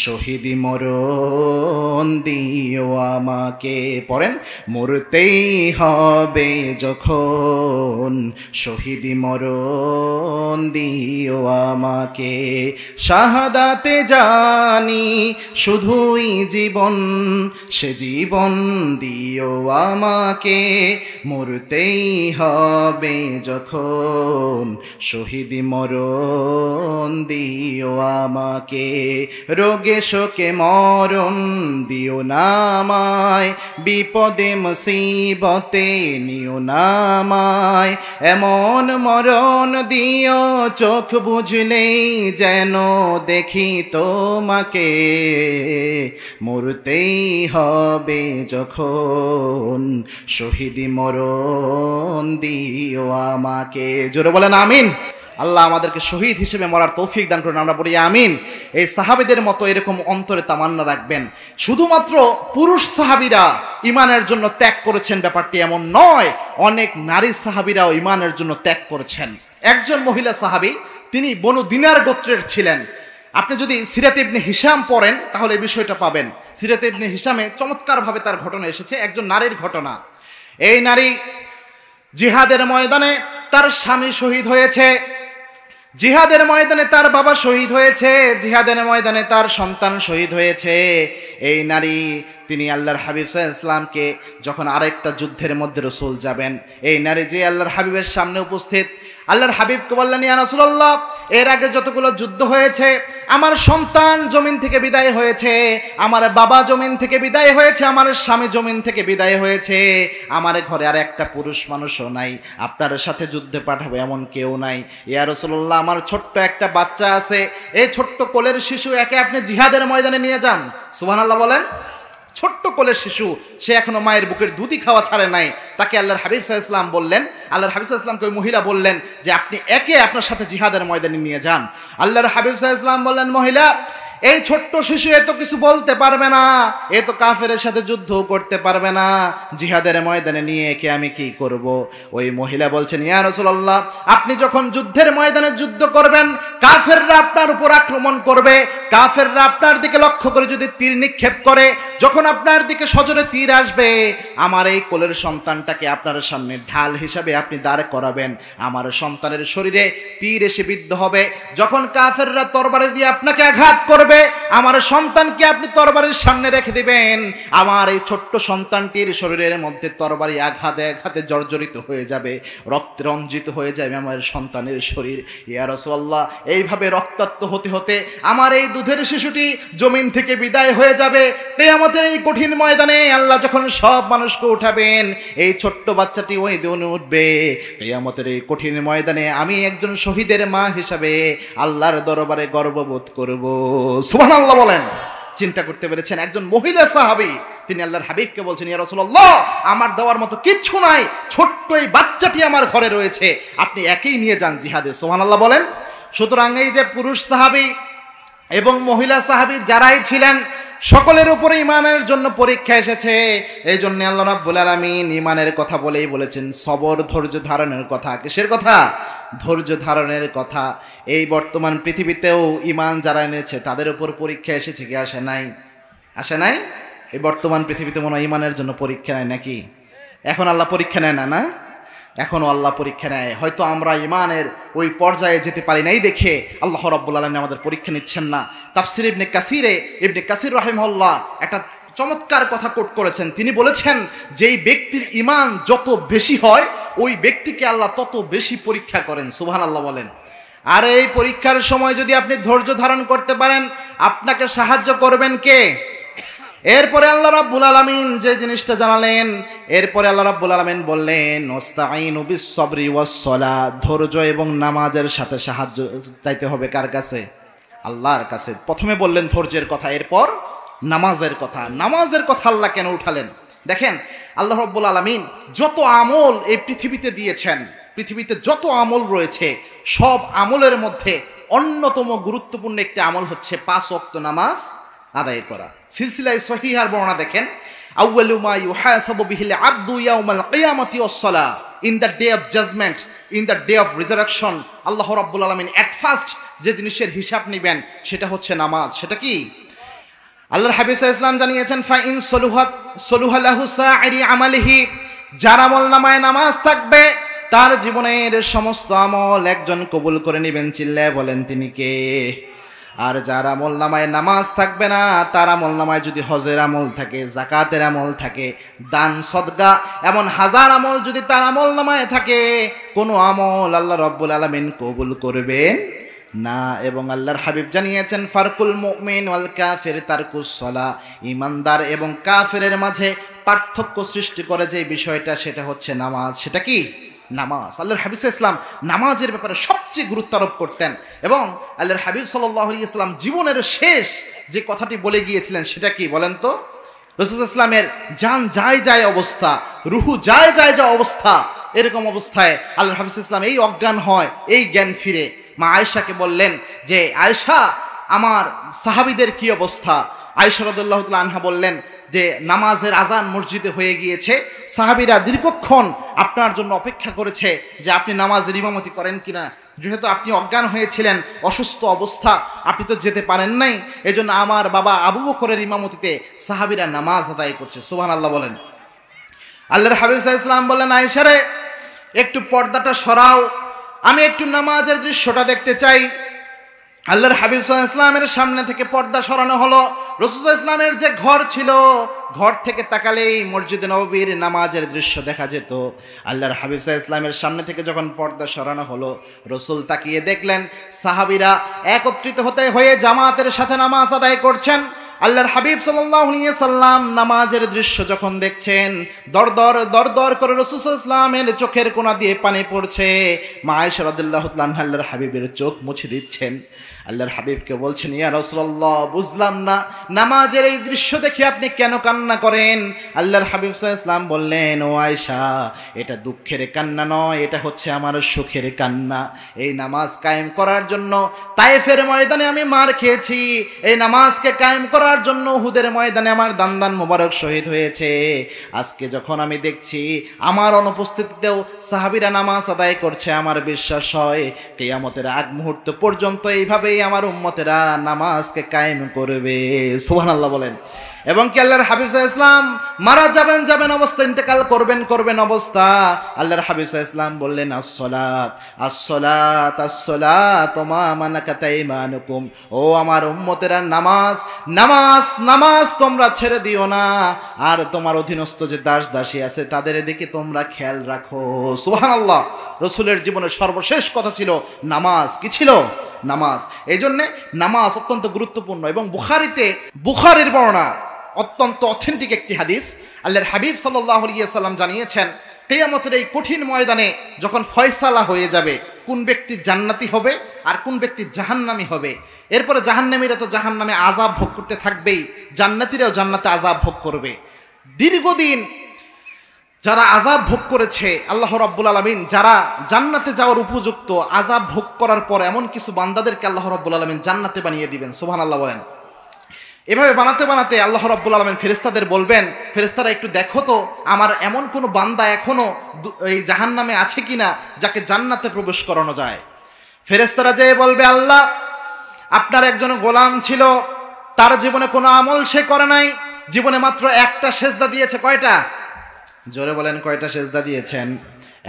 শহীদি মরণ দিও আমাকে। পড়েন, মরতেই হবে যখন শহীদি মরণ দিও আমাকে। শাহাদাতে জানি শুধুই জীবন, সে জীবন দিও আমাকে। মরতেই হবে যখন শহীদি মরণ দিও আমাকে। রোগে শোকে মরণ দিও না আমায়, বিপদে মুসিবতে নিও না আমায়। এমন মরণ দিও চোখ বুঝলেই যেন দেখি তোমাকে। মরতেই হবে যখন শহীদি মরণ দিও আমাকে। জোরে বলেন আমিন। আল্লাহ আমাদেরকে শহীদ হিসেবে মরার তৌফিক দান করুন, আমরা বলি আমিন। এই সাহাবীদের মতো এরকম অন্তরে তামান্না রাখবেন। শুধুমাত্র পুরুষ সাহাবীরা ইমানের জন্য ত্যাগ করেছেন ব্যাপারটি এমন নয়, অনেক নারী সাহাবীরাও ইমানের জন্য ত্যাগ করেছেন। একজন মহিলা সাহাবী, তিনি বনু দিনার গোত্রের ছিলেন। আপনি যদি সিরাত ইবনে হিশাম পড়েন তাহলে এই বিষয়টা পাবেন। সিরাত ইবনে হিশামে চমৎকারভাবে তার ঘটনা এসেছে, একজন নারীর ঘটনা। এই নারী জিহাদের ময়দানে তার স্বামী শহীদ হয়েছে, জিহাদের ময়দানে তার বাবা শহীদ হয়েছে, জিহাদের ময়দানে তার সন্তান শহীদ হয়েছে। এই নারী, তিনি আল্লাহর হাবিব সাল্লাল্লাহু আলাইহি ওয়াসাল্লামকে যখন আরেকটা যুদ্ধের মধ্যে রাসূল যাবেন, এই নারী যে আল্লাহর হাবিবের সামনে উপস্থিত, আল্লাহর হাবিবকে বললেন, ইয়া রাসূলুল্লাহ, এর আগে যতগুলো যুদ্ধ হয়েছে আমার সন্তান জমিন থেকে বিদায় হয়েছে, আমার বাবা জমিন থেকে বিদায় হয়েছে, আমার স্বামী জমিন থেকে বিদায় হয়েছে, আমার ঘরে আর একটা পুরুষ মানুষও নাই, আপনার সাথে যুদ্ধে পাঠাবো এমন কেউ নাই। ইয়া রাসূলুল্লাহ, আমার ছোট্ট একটা বাচ্চা আছে, এই ছোট্ট কোলের শিশু একে আপনি জিহাদের ময়দানে নিয়ে যান। সুবহানাল্লাহ বলেন। ছোট্ট কোলের শিশু, সে এখনো মায়ের বুকের দুধই খাওয়া ছাড়ে নাই, তাকে আল্লাহর হাবিব সাল্লাল্লাহু আলাইহি ওয়াসাল্লাম বললেন, আল্লাহর হাবিব সাল্লাল্লাহু আলাইহি ওয়াসাল্লামকে ওই মহিলা বললেন যে আপনি একে আপনার সাথে জিহাদের ময়দানে নিয়ে যান। আল্লাহর হাবিব সাল্লাল্লাহু আলাইহি ওয়াসাল্লাম বললেন, মহিলা, এই ছোট্ট শিশু এত কিছু বলতে পারবে না, এ তো কাফেরের সাথে যুদ্ধ করতে পারবে না, জিহাদের ময়দানে নিয়ে একে আমি কি করব? ওই মহিলা বলছেন, ইয়া রাসূলুল্লাহ, আপনি যখন যুদ্ধের ময়দানে যুদ্ধ করবেন, কাফেররা আপনার উপর আক্রমণ করবে, কাফেররা আপনার দিকে লক্ষ্য করে যদি তীর নিক্ষেপ করে, যখন আপনার দিকে সজোরে তীর আসবে, আমার এই কোলের সন্তানটাকে আপনার সামনে ঢাল হিসাবে আপনি দাঁড় করাবেন, আমার সন্তানের শরীরে তীর এসে বিদ্ধ হবে, যখন কাফেররা তরবারি দিয়ে আপনাকে আঘাত করবে, আমার সন্তানকে আপনি তরবারির সামনে রেখে দিবেন, আমার এই ছোট্ট সন্তানটির শরীরের মধ্যে তরবারি আঘাতে আঘাতে জর্জরিত হয়ে যাবে, রক্তে রঞ্জিত হয়ে যাবে আমার সন্তানের শরীর। ইয়া রাসূলুল্লাহ, এইভাবে রক্তাক্ত হতে হতে আমার এই দুধের শিশুটি জমিন থেকে বিদায় হয়ে যাবে। কিয়ামতের এই কঠিন ময়দানে আল্লাহ যখন সব মানুষকে উঠাবেন, এই ছোট্ট বাচ্চাটি ওই দিনে উঠবে। কিয়ামতের এই কঠিন ময়দানে আমি একজন শহীদের মা হিসাবে আল্লাহর দরবারে গর্ববোধ করব। সুবহানাল্লাহ বলেন। চিন্তা করতে পেরেছেন? একজন মহিলা সাহাবী, তিনি আল্লাহর হাবিবকে বলছেন, ইয়া রাসূলুল্লাহ, আমার দেওয়ার মতো কিচ্ছু নাই, ছোট্ট এই বাচ্চাটি আমার ঘরে রয়েছে, আপনি একেই নিয়ে যান জিহাদে। সুবহানাল্লাহ বলেন। সুতরাং এই যে পুরুষ সাহাবী এবং মহিলা সাহাবী যারাই ছিলেন, সকলের উপরে ইমানের জন্য পরীক্ষা এসেছে। এই জন্য আল্লাহ রাব্বুল আলামিন ইমানের কথা বলেই বলেছেন সবর, ধৈর্য ধারণের কথা। কিসের কথা? ধৈর্য ধারণের কথা। এই বর্তমান পৃথিবীতেও ইমান যারা এনেছে তাদের উপর পরীক্ষা এসেছে কি আসে নাই? আসে নাই? এই বর্তমান পৃথিবীতে মনে হয় ইমানের জন্য পরীক্ষা নেয় নাকি? এখন আল্লাহ পরীক্ষা নেয় না? না, এখনো আল্লাহ পরীক্ষা নেয়। হয়তো আমরা ইমানের ওই পর্যায়ে যেতে পারি নাই দেখে আল্লাহ রাব্বুল আলামিন আমাদের পরীক্ষা নিচ্ছেন না। তাফসীর ইবনে কাসির রাহিমাহুল্লাহ একটা চমৎকার কথা কোট করেছেন। তিনি বলেছেন, যেই ব্যক্তির ইমান যত বেশি হয় ওই ব্যক্তিকে আল্লাহ তত বেশি পরীক্ষা করেন। সুবহানাল্লাহ বলেন। আর এই পরীক্ষার সময় যদি আপনি ধৈর্য ধারণ করতে পারেন, আপনাকে সাহায্য করবেন কে? এরপরে আল্লাহ রাব্বুল আলামিন যে জিনিসটা জানালেন, এরপরে আল্লাহ রাব্বুল আলামিন বললেন, ওয়াস্তাঈনু বিস-সাবরি ওয়াস-সালাহ, ধৈর্য এবং নামাজের সাথে সাহায্য চাইতে হবে কার কাছে? আল্লাহর কাছে। প্রথমে বললেন ধৈর্যের কথা, এরপর নামাজের কথা। নামাজের কথা আল্লাহ কেন উঠালেন? দেখেন, আল্লাহ রাব্বুল আলামিন যত আমল এই পৃথিবীতে দিয়েছেন, পৃথিবীতে যত আমল রয়েছে, সব আমলের মধ্যে অন্যতম গুরুত্বপূর্ণ একটি আমল হচ্ছে 5 ওয়াক্ত নামাজ আদায় করা। সিলসিলায়ে সহিহার বর্ণনা দেখেন, আউয়ালু মা ইউহাসাবু বিহিল আবদু ইয়াউমাল কিয়ামাতি ওয়াস-সালাহ, in the day of judgment in the day of resurrection আল্লাহ রাব্বুল আলামিন এট ফার্স্ট যে জিনিসের হিসাব নেবেন সেটা হচ্ছে নামাজ। সেটা কি? আল্লাহর হাবিব সাল্লাল্লাহু আলাইহি ওয়াসাল্লাম জানিয়েছেন ফা ইন সলুহা লাহু সাইরি আমালিহি, যার আমলনামায় নামাজ থাকবে তার জীবনের সমস্ত আমল একজন কবুল করে নেবেন। চিল্লায় বলেন তিনি কে? আর যার আমলনামায় নামাজ থাকবে না, তার আমলনামায় যদি হজের আমল থাকে, যাকাতের আমল থাকে, দান সদকা এমন হাজার আমল যদি তার আমলনামায় থাকে, কোনো আমল আল্লাহ রাব্বুল আলামিন কবুল করবেন না। এবং আল্লাহর হাবিব জানিয়েছেন ফারকুল মুমিন ওয়াল কাফির তারকুস সালাহ, ঈমানদার এবং কাফেরের মাঝে পার্থক্য সৃষ্টি করে যে বিষয়টা সেটা হচ্ছে নামাজ। সেটা কি? নামাজ। আল্লাহর হাবিব সাল্লাল্লাহু আলাইহি ওয়াসাল্লাম নামাজের ব্যাপারে সবচেয়ে গুরুত্ব আরোপ করতেন এবং আল্লাহর হাবিব সাল্লাল্লাহু আলাইহি ওয়াসাল্লাম জীবনের শেষ যে কথাটি বলে গিয়েছিলেন সেটা কি বলেন তো? রাসূল সাল্লাল্লাহু আলাইহি ওয়াসাল্লামের জান যায় যায় অবস্থা, রুহু যায় যায় যা অবস্থা, এরকম অবস্থায় আল্লাহর হাবিব সাল্লাল্লাহু আলাইহি ওয়াসাল্লাম এই অজ্ঞান হয়, এই জ্ঞান ফিরে মা আয়েশাকে বললেন যে আয়েশা আমার সাহাবীদের কি অবস্থা? আয়েশা রাদিয়াল্লাহু তাআলা আনহা বললেন যে নামাজের আজান মসজিদে হয়ে গিয়েছে, সাহাবীরা দীর্ঘক্ষণ আপনার জন্য অপেক্ষা করেছে যে আপনি নামাজের ইমামতি করেন কিনা। যেহেতু আপনি অজ্ঞান হয়েছিলেন, অসুস্থ অবস্থা, আপনি তো যেতে পারেন নাই, এজন্য আমার বাবা আবু বকরের ইমামতিতে সাহাবীরা নামাজ আদায় করছে। সুবহানাল্লাহ বলেন। আল্লাহর হাবিব সাল্লাল্লাহু আলাইহি ওয়াসাল্লাম বললেন আয়েশা রে একটু পর্দাটা সরাও, আমি একটু নামাজের দৃশ্যটা দেখতে চাই। আল্লাহর হাবিব সাল্লাল্লাহু আলাইহি ওয়াসাল্লামের সামনে থেকে পর্দা সরানো হলো। রাসূল সাল্লাল্লাহু আলাইহি ওয়াসাল্লামের যে ঘর ছিল, ঘর থেকে তাকালেই মসজিদে নববীর নামাজের দৃশ্য দেখা যেত। আল্লাহর হাবিব সাল্লাল্লাহু আলাইহি ওয়াসাল্লামের সামনে থেকে যখন পর্দা সরানো হলো, রাসূল তাকিয়ে দেখলেন সাহাবীরা একত্রিত হয়ে জামাতের সাথে নামাজ আদায় করছেন। আল্লাহর হাবিব সাল্লাল্লাহু আলাইহি ওয়াসাল্লাম নামাজের দৃশ্য যখন দেখছেন, দর করে রাসূল সাল্লাল্লাহু আলাইহি ওয়াসাল্লামের চোখের কোণা দিয়ে পানি পড়ছে। মা আয়েশা রাদিয়াল্লাহু তাআলা আনহা আল্লাহর হাবিবের চোখ মুছে দিচ্ছেন। আল্লাহর হাবিবকে বলছেন ইয়া রাসূলুল্লাহ, বুঝলাম না নামাজের এই দৃশ্য দেখে আপনি কেন কান্না করেন? আল্লাহর হাবিব সাল্লাল্লাহু আলাইহি ওয়াসাল্লাম বললেন ও আয়েশা, এটা দুঃখের কান্না নয়, এটা হচ্ছে আমার সুখের কান্না। এই নামাজ কায়েম করার জন্য তায়েফের ময়দানে আমি মার খেয়েছি, এই নামাজকে কায়েম করার জন্য উহুদের ময়দানে আমার দান্দান মোবারক শহীদ হয়েছে। আজকে যখন আমি দেখছি আমার অনুপস্থিতিতেও সাহাবীরা নামাজ আদায় করছে, আমার বিশ্বাস হয় কিয়ামতের আগ মুহূর্ত পর্যন্ত এইভাবে আমার উম্মতেরা নামাজকে কায়েম করবে। সুবহানাল্লাহ বলেন। এবং কি আল্লাহর হাবিব সাল্লাল্লাহু আলাইহি ওয়াসাল্লাম মারা যাবেন অবস্থা, ইন্তেকাল করবেন অবস্থা, আল্লাহর হাবিব সাল্লাল্লাহু আলাইহি ওয়াসাল্লাম বললেন আসসালাত মা মালাকাত আইমানুকুম, ও আমার উম্মতেরা নামাজ তোমরা ছেড়ে দিও না, আর তোমার অধীনস্থ যে দাস দাসী আছে তাদের দিকে তোমরা খেয়াল রাখো। সুবহানাল্লাহ। রাসূলের জীবনের সর্বশেষ কথা ছিল নামাজ। কি ছিল? নামাজ। এই জন্যে নামাজ অত্যন্ত গুরুত্বপূর্ণ। এবং বুখারীর বর্ণনা অত্যন্ত অথেন্টিক একটি হাদিস। আল্লাহর হাবিব সাল্লাল্লাহু আলাইহি ওয়াসাল্লাম জানিয়েছেন কিয়ামতের এই কঠিন ময়দানে যখন ফয়সালা হয়ে যাবে কোন ব্যক্তি জান্নাতি হবে আর কোন ব্যক্তি জাহান্নামী হবে, এরপরে জাহান্নামীরা তো জাহান্নামে আযাব ভোগ করতে থাকবেই, জান্নাতীরাও জান্নাতে আযাব ভোগ করবে। দীর্ঘদিন যারা আযাব ভোগ করেছে, আল্লাহ রাব্বুল আলামিন যারা জান্নাতে যাওয়ার উপযুক্ত, আযাব ভোগ করার পর এমন কিছু বান্দাদেরকে আল্লাহ রাব্বুল আলামিন জান্নাতে বানিয়ে দিবেন। সুবহানাল্লাহ বলেন। এভাবে বানাতে আল্লাহ রাব্বুল আলামিন ফেরেশতাদের বলবেন, ফেরেশতারা একটু দেখো তো আমার এমন কোনো বান্দা এখনো এই জাহান্নামে আছে কিনা যাকে জান্নাতে প্রবেশ করানো যায়। ফেরেশতারা যেয়ে বলবে আল্লাহ আপনার একজন গোলাম ছিল, তার জীবনে কোনো আমল সে করে নাই, জীবনে মাত্র একটা সেজদা দিয়েছে। কয়টা? জোরে বলেন, কয়টা সেজদা দিয়েছেন?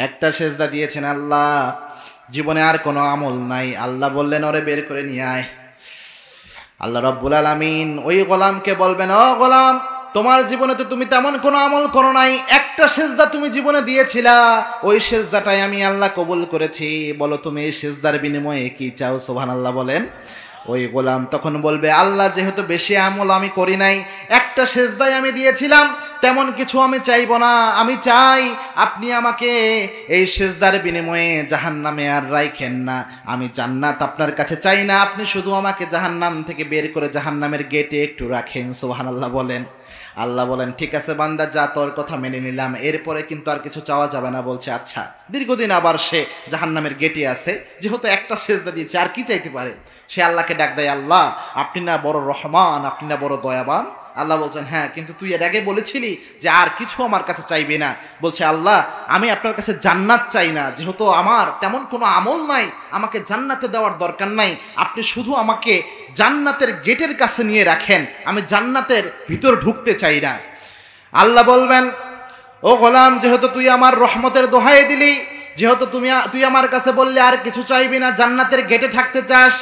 একটা সেজদা দিয়েছেন আল্লাহ, জীবনে আর কোনো আমল নাই। আল্লাহ বললেন ওরে বের করে নিয়ে আয়। আল্লাহ রাব্বুল আলামিন ওই গোলামকে বলবেন ও গোলাম, তোমার জীবনে তো তুমি তেমন কোনো আমল করো নাই, একটা সেজদা তুমি জীবনে দিয়েছিলা, ওই সেজদাটাই আমি আল্লাহ কবুল করেছি, বলো তুমি এই সেজদার বিনিময়ে কি চাও? সুবহানাল্লাহ বলেন। ওই গোলাম তখন বলবে আল্লাহ যেহেতু বেশি আমল আমি করি নাই, একটা সেজদাই আমি দিয়েছিলাম, তেমন কিছু আমি চাইব না, আমি চাই আপনি আমাকে এই সেজদার বিনিময়ে জাহান্নামে আর রাখেন না, আমি জান্নাত আপনার কাছে চাই না, আপনি শুধু আমাকে জাহান্নাম থেকে বের করে জাহান্নামের গেটে একটু রাখেন। সুবহানাল্লাহ বলেন। আল্লাহ বলেন ঠিক আছে বান্দা যা, তোর কথা মেনে নিলাম, এরপরে কিন্তু আর কিছু চাওয়া যাবে না। বলছে আচ্ছা। দীর্ঘদিন আবার সে জাহান্নামের গেটে আছে, যেহেতু একটা সেজদা দিয়েছে আর কি চাইতে পারে। সে আল্লাহকে ডাক দেয়, আল্লাহ আপনি না বড় রহমান, আপনি না বড় দয়াবান, আল্লাহ বলছেন হ্যাঁ, কিন্তু তুই এর আগে বলেছিলি যে আর কিছু আমার কাছে চাইবে না। বলছে আল্লাহ আমি আপনার কাছে জান্নাত চাই না, যেহেতু আমার তেমন কোনো আমল নাই, আমাকে জান্নাতে দেওয়ার দরকার নাই, আপনি শুধু আমাকে জান্নাতের গেটের কাছে নিয়ে রাখেন, আমি জান্নাতের ভিতর ঢুকতে চাই না। আল্লাহ বলবেন ও গোলাম, যেহেতু তুই আমার রহমতের দোহাই দিলি, যেহেতু তুই আমার কাছে বললি আর কিছু চাইবি না, জান্নাতের গেটে থাকতে চাস,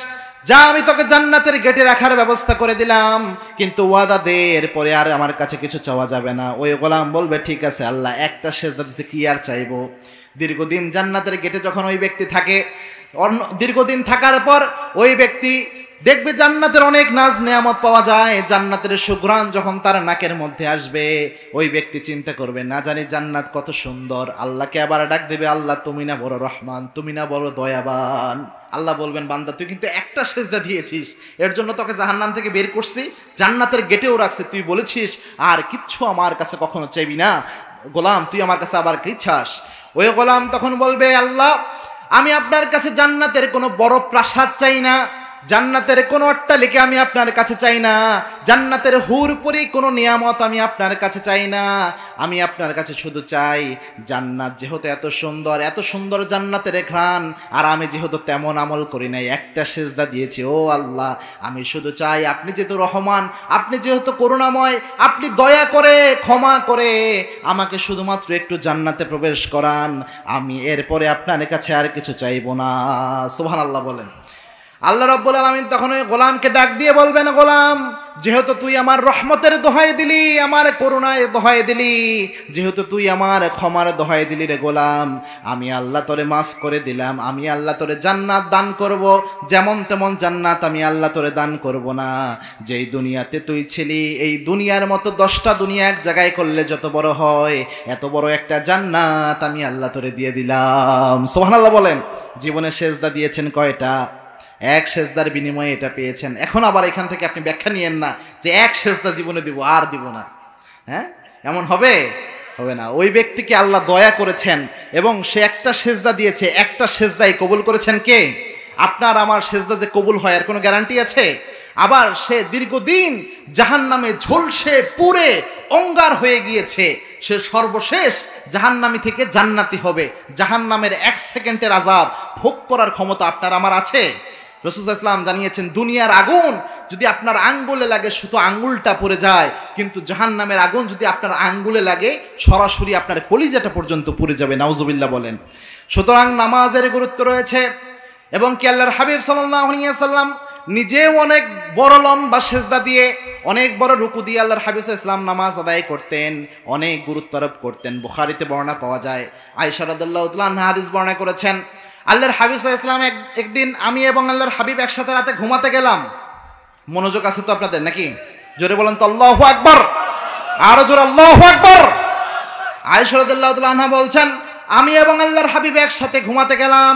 যা আমি তোকে জান্নাতের গেটে রাখার ব্যবস্থা করে দিলাম, কিন্তু ওয়াদা দে এরপরে আর আমার কাছে কিছু চাওয়া যাবে না। ওই গোলাম বলবে ঠিক আছে আল্লাহ, একটা সেজদা দিতে কি আর চাইবো। দীর্ঘদিন জান্নাতের গেটে যখন ওই ব্যক্তি থাকে, দীর্ঘদিন থাকার পর ওই ব্যক্তি দেখবে জান্নাতের অনেক নাজ নেয়ামত পাওয়া যায়, জান্নাতের সুঘ্রাণ যখন তার নাকের মধ্যে আসবে, ওই ব্যক্তি চিন্তা করবে না জানি জান্নাত কত সুন্দর। আল্লাহকে আবার ডাক দেবে, আল্লাহ তুমি না বড় রহমান, তুমি না বড় দয়াবান। আল্লাহ বলবেন বান্দা তুই কিন্তু একটা সেজদা দিয়েছিস, এর জন্য তোকে জাহান্নাম থেকে বের করছি, জান্নাতের গেটেও রাখছি, তুই বলেছিস আর কিচ্ছু আমার কাছে কখনো চাইবি না, গোলাম তুই আমার কাছে আবার কি চাস। ওই গোলাম তখন বলবে আল্লাহ আমি আপনার কাছে জান্নাতের কোনো বড় প্রাসাদ চাই না, জান্নাতের কোনো অট্টালিকা আমি আপনার কাছে চাই না, জান্নাতের হুরপুরি কোনো নিয়ামত আমি আপনার কাছে চাই না, আমি আপনার কাছে শুধু চাই জান্নাত যেহেতু এত সুন্দর জান্নাতের ঘ্রাণ, আর আমি যেহেতু তেমন আমল করি নাই, একটা সেজদা দিয়েছি, ও আল্লাহ আমি শুধু চাই আপনি যেহেতু রহমান, আপনি যেহেতু করুণাময়, আপনি দয়া করে ক্ষমা করে আমাকে শুধুমাত্র একটু জান্নাতে প্রবেশ করান, আমি এরপরে আপনার কাছে আর কিছু চাইবো না। সুবহানাল্লাহ বলেন। আল্লাহ রাব্বুল আলামিন তখন ওই গোলামকে ডাক দিয়ে বলবেন গোলাম যেহেতু তুই আমার রহমতের দোহাই দিলি, আমার করুণায় দোহাই দিলি, যেহেতু তুই আমার ক্ষমার দোহাই দিলি রে গোলাম, আমি আল্লাহ তোরে মাফ করে দিলাম, আমি আল্লাহ তোরে জান্নাত দান করব, যেমন তেমন জান্নাত আমি আল্লাহ তোরে দান করব না। যেই দুনিয়াতে তুই ছিলি, এই দুনিয়ার মতো 10টা দুনিয়া এক জায়গায় করলে যত বড় হয়, এত বড় একটা জান্নাত আমি আল্লাহ তোরে দিয়ে দিলাম। সুবহানাল্লাহ বলেন। জীবনে সেজদা দিয়েছেন কয়টা? এক সেজদার বিনিময়ে এটা পেয়েছেন। এখন আবার এখান থেকে আপনি ব্যাখ্যা নিয়েন না যে এক সেজদা জীবনে দিব আর দিব না, হ্যাঁ এমন হবে না। ওই ব্যক্তিকে আল্লাহ দয়া করেছেন এবং সে একটা সেজদা দিয়েছে, একটা সেজদাই কবুল করেছেন কে? আপনার আমার সেজদা যে কবুল হয় এর কোনো গ্যারান্টি আছে? আবার সে দীর্ঘদিন জাহান্নামে ঝলসে পুড়ে অঙ্গার হয়ে গিয়েছে, সে সর্বশেষ জাহান্নামী থেকে জান্নাতি হবে। জাহান্নামের 1 সেকেন্ডের আযাব ভোগ করার ক্ষমতা আপনার আমার আছে? রাসূল সাল্লাল্লাহু আলাইহি ওয়াসাল্লাম জানিয়েছেন দুনিয়ার আগুন যদি আপনার আঙ্গুলে লাগে শুধু আঙ্গুলটা পুড়ে যায়, কিন্তু জাহান্নামের আগুন যদি আপনার আঙ্গুলে লাগে সরাসরি আপনার কলিজাটা পর্যন্ত পুড়ে যাবে। নাউজুবিল্লাহ বলেন। সুতরাং নামাজের গুরুত্ব রয়েছে এবং কি আল্লাহর হাবিব সাল্লাল্লাহু আলাইহি ওয়াসাল্লাম নিজেও অনেক বড় লম্বা সেজদা দিয়ে, অনেক বড় রুকু দিয়ে আল্লাহর হাবিব সাল্লাল্লাহু আলাইহি ওয়াসাল্লাম নামাজ আদায় করতেন, অনেক গুরুত্ব আরোপ করতেন। বুখারীতে বর্ণনা পাওয়া যায়, আয়েশা রাদিয়াল্লাহু তাআলা আনহা হাদিস বর্ণনা করেছেন, আল্লাহর হাবিব সাল্লাল্লাহু আলাইহি ওয়াসাল্লাম একদিন আমি এবং আল্লাহর হাবিব একসাথে রাতে ঘুমাতে গেলাম। মনোযোগ আছে তো আপনাদের নাকি? জোরে বলেন তো আল্লাহু আকবার, আরো জোরে আল্লাহু আকবার। আয়েশা রাদিয়াল্লাহু তাআলা আনহা বলছেন আমি এবং আল্লাহর হাবিব একসাথে ঘুমাতে গেলাম,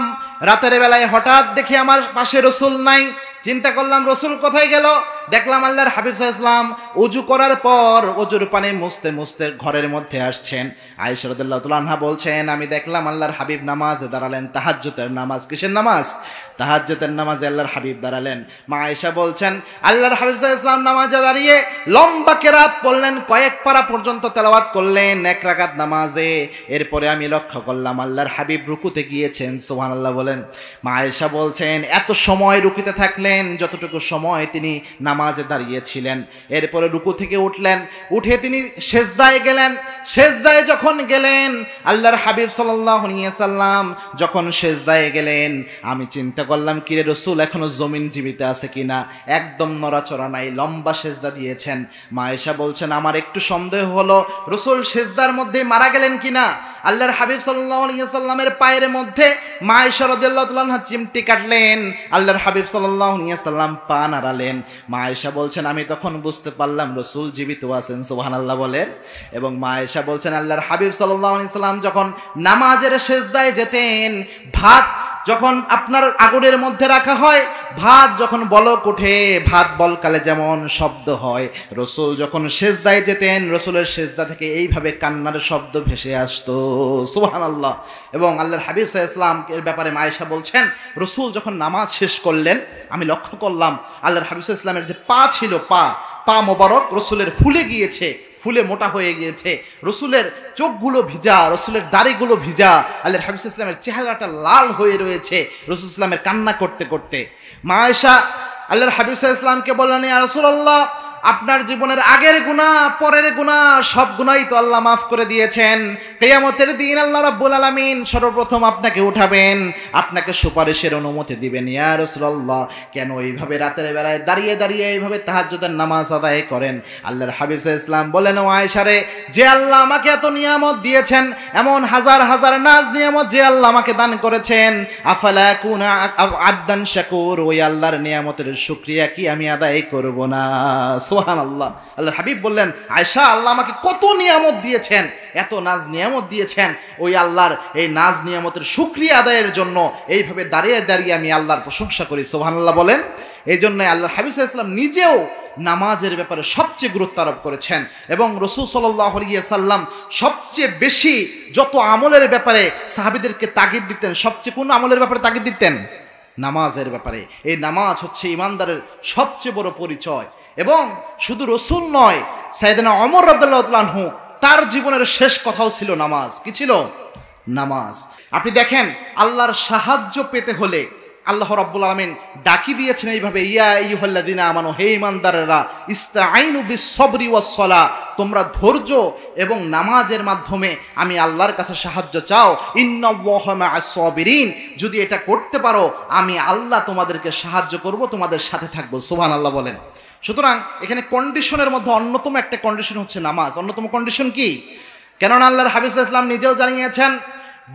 রাতের বেলায় হঠাৎ দেখি আমার পাশে রাসূল নাই, চিন্তা করলাম রাসূল কোথায় গেল, দেখলাম আল্লাহর হাবিব সাল্লাল্লাহু আলাইহি ওয়াসাল্লাম ওযু করার পর ওযুর পানি মুছতে মুছতে ঘরের মধ্যে আসছেন। আয়েশা রাদিয়াল্লাহু তাআলা আনহা বলছেন আমি দেখলাম আল্লাহর হাবিব নামাজে দাঁড়ালেন, তাহাজ্জুদের নামাজ। কিসের নামাজ? তাহাজ্জুদের নামাজে আল্লাহর হাবিব দাঁড়ালেন। মা আয়েশা বলছেন আল্লাহর হাবিব সাল্লাল্লাহু আলাইহি ওয়াসাল্লাম নামাজে দাঁড়িয়ে লম্বা কেরাত পড়লেন, কয়েক পারা পর্যন্ত তেলাওয়াত করলেন এক রাকাত নামাজে। এরপরে আমি লক্ষ্য করলাম আল্লাহর হাবিব রুকুতে গিয়েছেন। সুবহানাল্লাহ বলেন। মা আয়েশা বলছেন এত সময় রুকুতে থাকলেন যতটুকু সময় তিনি নামাজে দাঁড়িয়েছিলেন। এরপরে রুকু থেকে উঠলেন, উঠে তিনি সেজদায় গেলেন। সেজদায় যখন গেলেন আল্লাহর হাবিব সাল্লাল্লাহু আলাইহি ওয়াসাল্লাম যখন সেজদায় গেলেন, আমি চিন্তা করলাম কিরে রাসূল এখনো জমিন জীবিত আছে কিনা, একদম নড়াচড়া নাই, লম্বা সেজদা দিয়েছেন। মা আয়েশা বলছেন আমার একটু সন্দেহ হলো রাসূল সেজদার মধ্যে মারা গেলেন কিনা। আল্লাহর হাবিব সাল্লাল্লাহু আলাইহি ওয়াসাল্লামের পায়ের মধ্যে মা আয়েশা রাদিয়াল্লাহু তাআলা আনহা চিমটি কাটলেন, আল্লাহর হাবিব সাল্লাল্লাহু আলাইহি ওয়াসাল্লাম পা নাড়ালেন। মা আয়েশা বলছেন আমি তখন বুঝতে পারলাম রাসূল জীবিত আছেন। সুবহানাল্লাহ বলেন। এবং মা আয়েশা বলছেন আল্লাহর হাবিব সাল্লাল্লাহু আলাইহি ওয়াসাল্লাম যখন নামাজের সেজদায় যেতেন, ভাত যখন আপনার আগুনের মধ্যে রাখা হয়, ভাত যখন বলক ওঠে, ভাত বলকালে যেমন শব্দ হয়, রসুল যখন সেজদায় যেতেন, রসুলের সেজদা থেকে এইভাবে কান্নার শব্দ ভেসে আসতো। সুবহানাল্লাহ। এবং আল্লাহর হাবিব সাল্লাল্লাহু আলাইহি ওয়াসাল্লাম এর ব্যাপারে আয়েশা বলছেন, রসুল যখন নামাজ শেষ করলেন, আমি লক্ষ্য করলাম আল্লাহর হাবিব সাল্লাল্লাহু আলাইহি ওয়াসাল্লামের যে পা ছিল, পা মোবারক রসুলের ফুলে গিয়েছে, ফুলে মোটা হয়ে গিয়েছে, রসুলের চোখগুলো ভিজা, রসুলের দাড়িগুলো ভিজা, আল্লাহর হাবিব সাল্লাল্লাহু আলাইহি ওয়াসাল্লামের চেহারাটা লাল হয়ে রয়েছে রসুল ইসলামের কান্না করতে করতে। মা আয়েশা আল্লাহর হাবিব সাল্লাল্লাহু আলাইহি ওয়াসাল্লামকে বললেন, ইয়া রাসূলুল্লাহ, আপনার জীবনের আগের গুনাহ, পরের গুনাহ, সব গুনাহই তো আল্লাহ মাফ করে দিয়েছেন। কিয়ামতের দিন আল্লাহ রাব্বুল আলামিন সর্বপ্রথম আপনাকে উঠাবেন, আপনাকে সুপারিশের অনুমতি দিবেন। ইয়া রাসূলুল্লাহ, কেন এইভাবে রাতের বেলায় দাঁড়িয়ে দাঁড়িয়ে এইভাবে তাহাজ্জুদের নামাজ আদায় করেন? আল্লাহর হাবিব সাল্লাল্লাহু আলাইহি ওয়াসাল্লাম বলেন, ও আয়েশা রে, যে আল্লাহ আমাকে এত নিয়ামত দিয়েছেন, এমন হাজার হাজার নাজ নিয়ামত যে আল্লাহ আমাকে দান করেছেন, আফালা কুনা আবদান শাকুর, ওই আল্লাহর নিয়ামতের শুকরিয়া কি আমি আদায় করব না? সুবহানাল্লাহ। আল্লাহর হাবিব বললেন, আয়েশা, আল্লাহ আমাকে কত নিয়ামত দিয়েছেন, এত নাজ নিয়ামত দিয়েছেন, ওই আল্লাহর এই নাজ নিয়ামতের শুকরিয়া আদায়ের জন্য এইভাবে দাঁড়িয়ে দাঁড়িয়ে আমি আল্লাহর প্রশংসা করি। সুবহানাল্লাহ বলেন। এই জন্য আল্লাহর হাবিব সাল্লাল্লাহু আলাইহি ওয়াসাল্লাম নিজেও নামাজের ব্যাপারে সবচেয়ে গুরুত্ব আরোপ করেছেন, এবং রাসূল সাল্লাল্লাহু আলাইহি ওয়াসাল্লাম সবচেয়ে বেশি যত আমলের ব্যাপারে সাহাবীদেরকে তাগিদ দিতেন, সবচেয়ে কোন আমলের ব্যাপারে তাগিদ দিতেন? নামাজের ব্যাপারে। এই নামাজ হচ্ছে ঈমানদারের সবচেয়ে বড় পরিচয়। এবং শুধু রসুল নয়, সাইয়েদনা ওমর রাদিয়াল্লাহু তাআলা আনহু, তার জীবনের শেষ কথাও ছিল নামাজ। কি ছিল? নামাজ। আপনি দেখেন, আল্লাহর সাহায্য পেতে হলে আল্লাহ রাব্বুল আলামিন ডাকি দিয়েছেন এইভাবে, ইয়া আইয়ুহাল্লাযিনা আমানু, হে ঈমানদারেরা, ইস্তাঈনু বিস-সাবরি ওয়াস-সালাহ, তোমরা ধৈর্য এবং নামাজের মাধ্যমে আমি আল্লাহর কাছে সাহায্য চাও। ইন্নাল্লাহা মা'আস-সাবিরিন, যদি এটা করতে পারো আমি আল্লাহ তোমাদেরকে সাহায্য করব, তোমাদের সাথে থাকবো। সুবহানাল্লাহ বলেন। সুতরাং এখানে কন্ডিশনের মধ্যে অন্যতম একটা কন্ডিশন হচ্ছে নামাজ। অন্যতম কন্ডিশন কি? কেননা আল্লাহর হাবিব সাল্লাল্লাহু আলাইহি ওয়াসাল্লাম নিজেও জানিয়েছেন,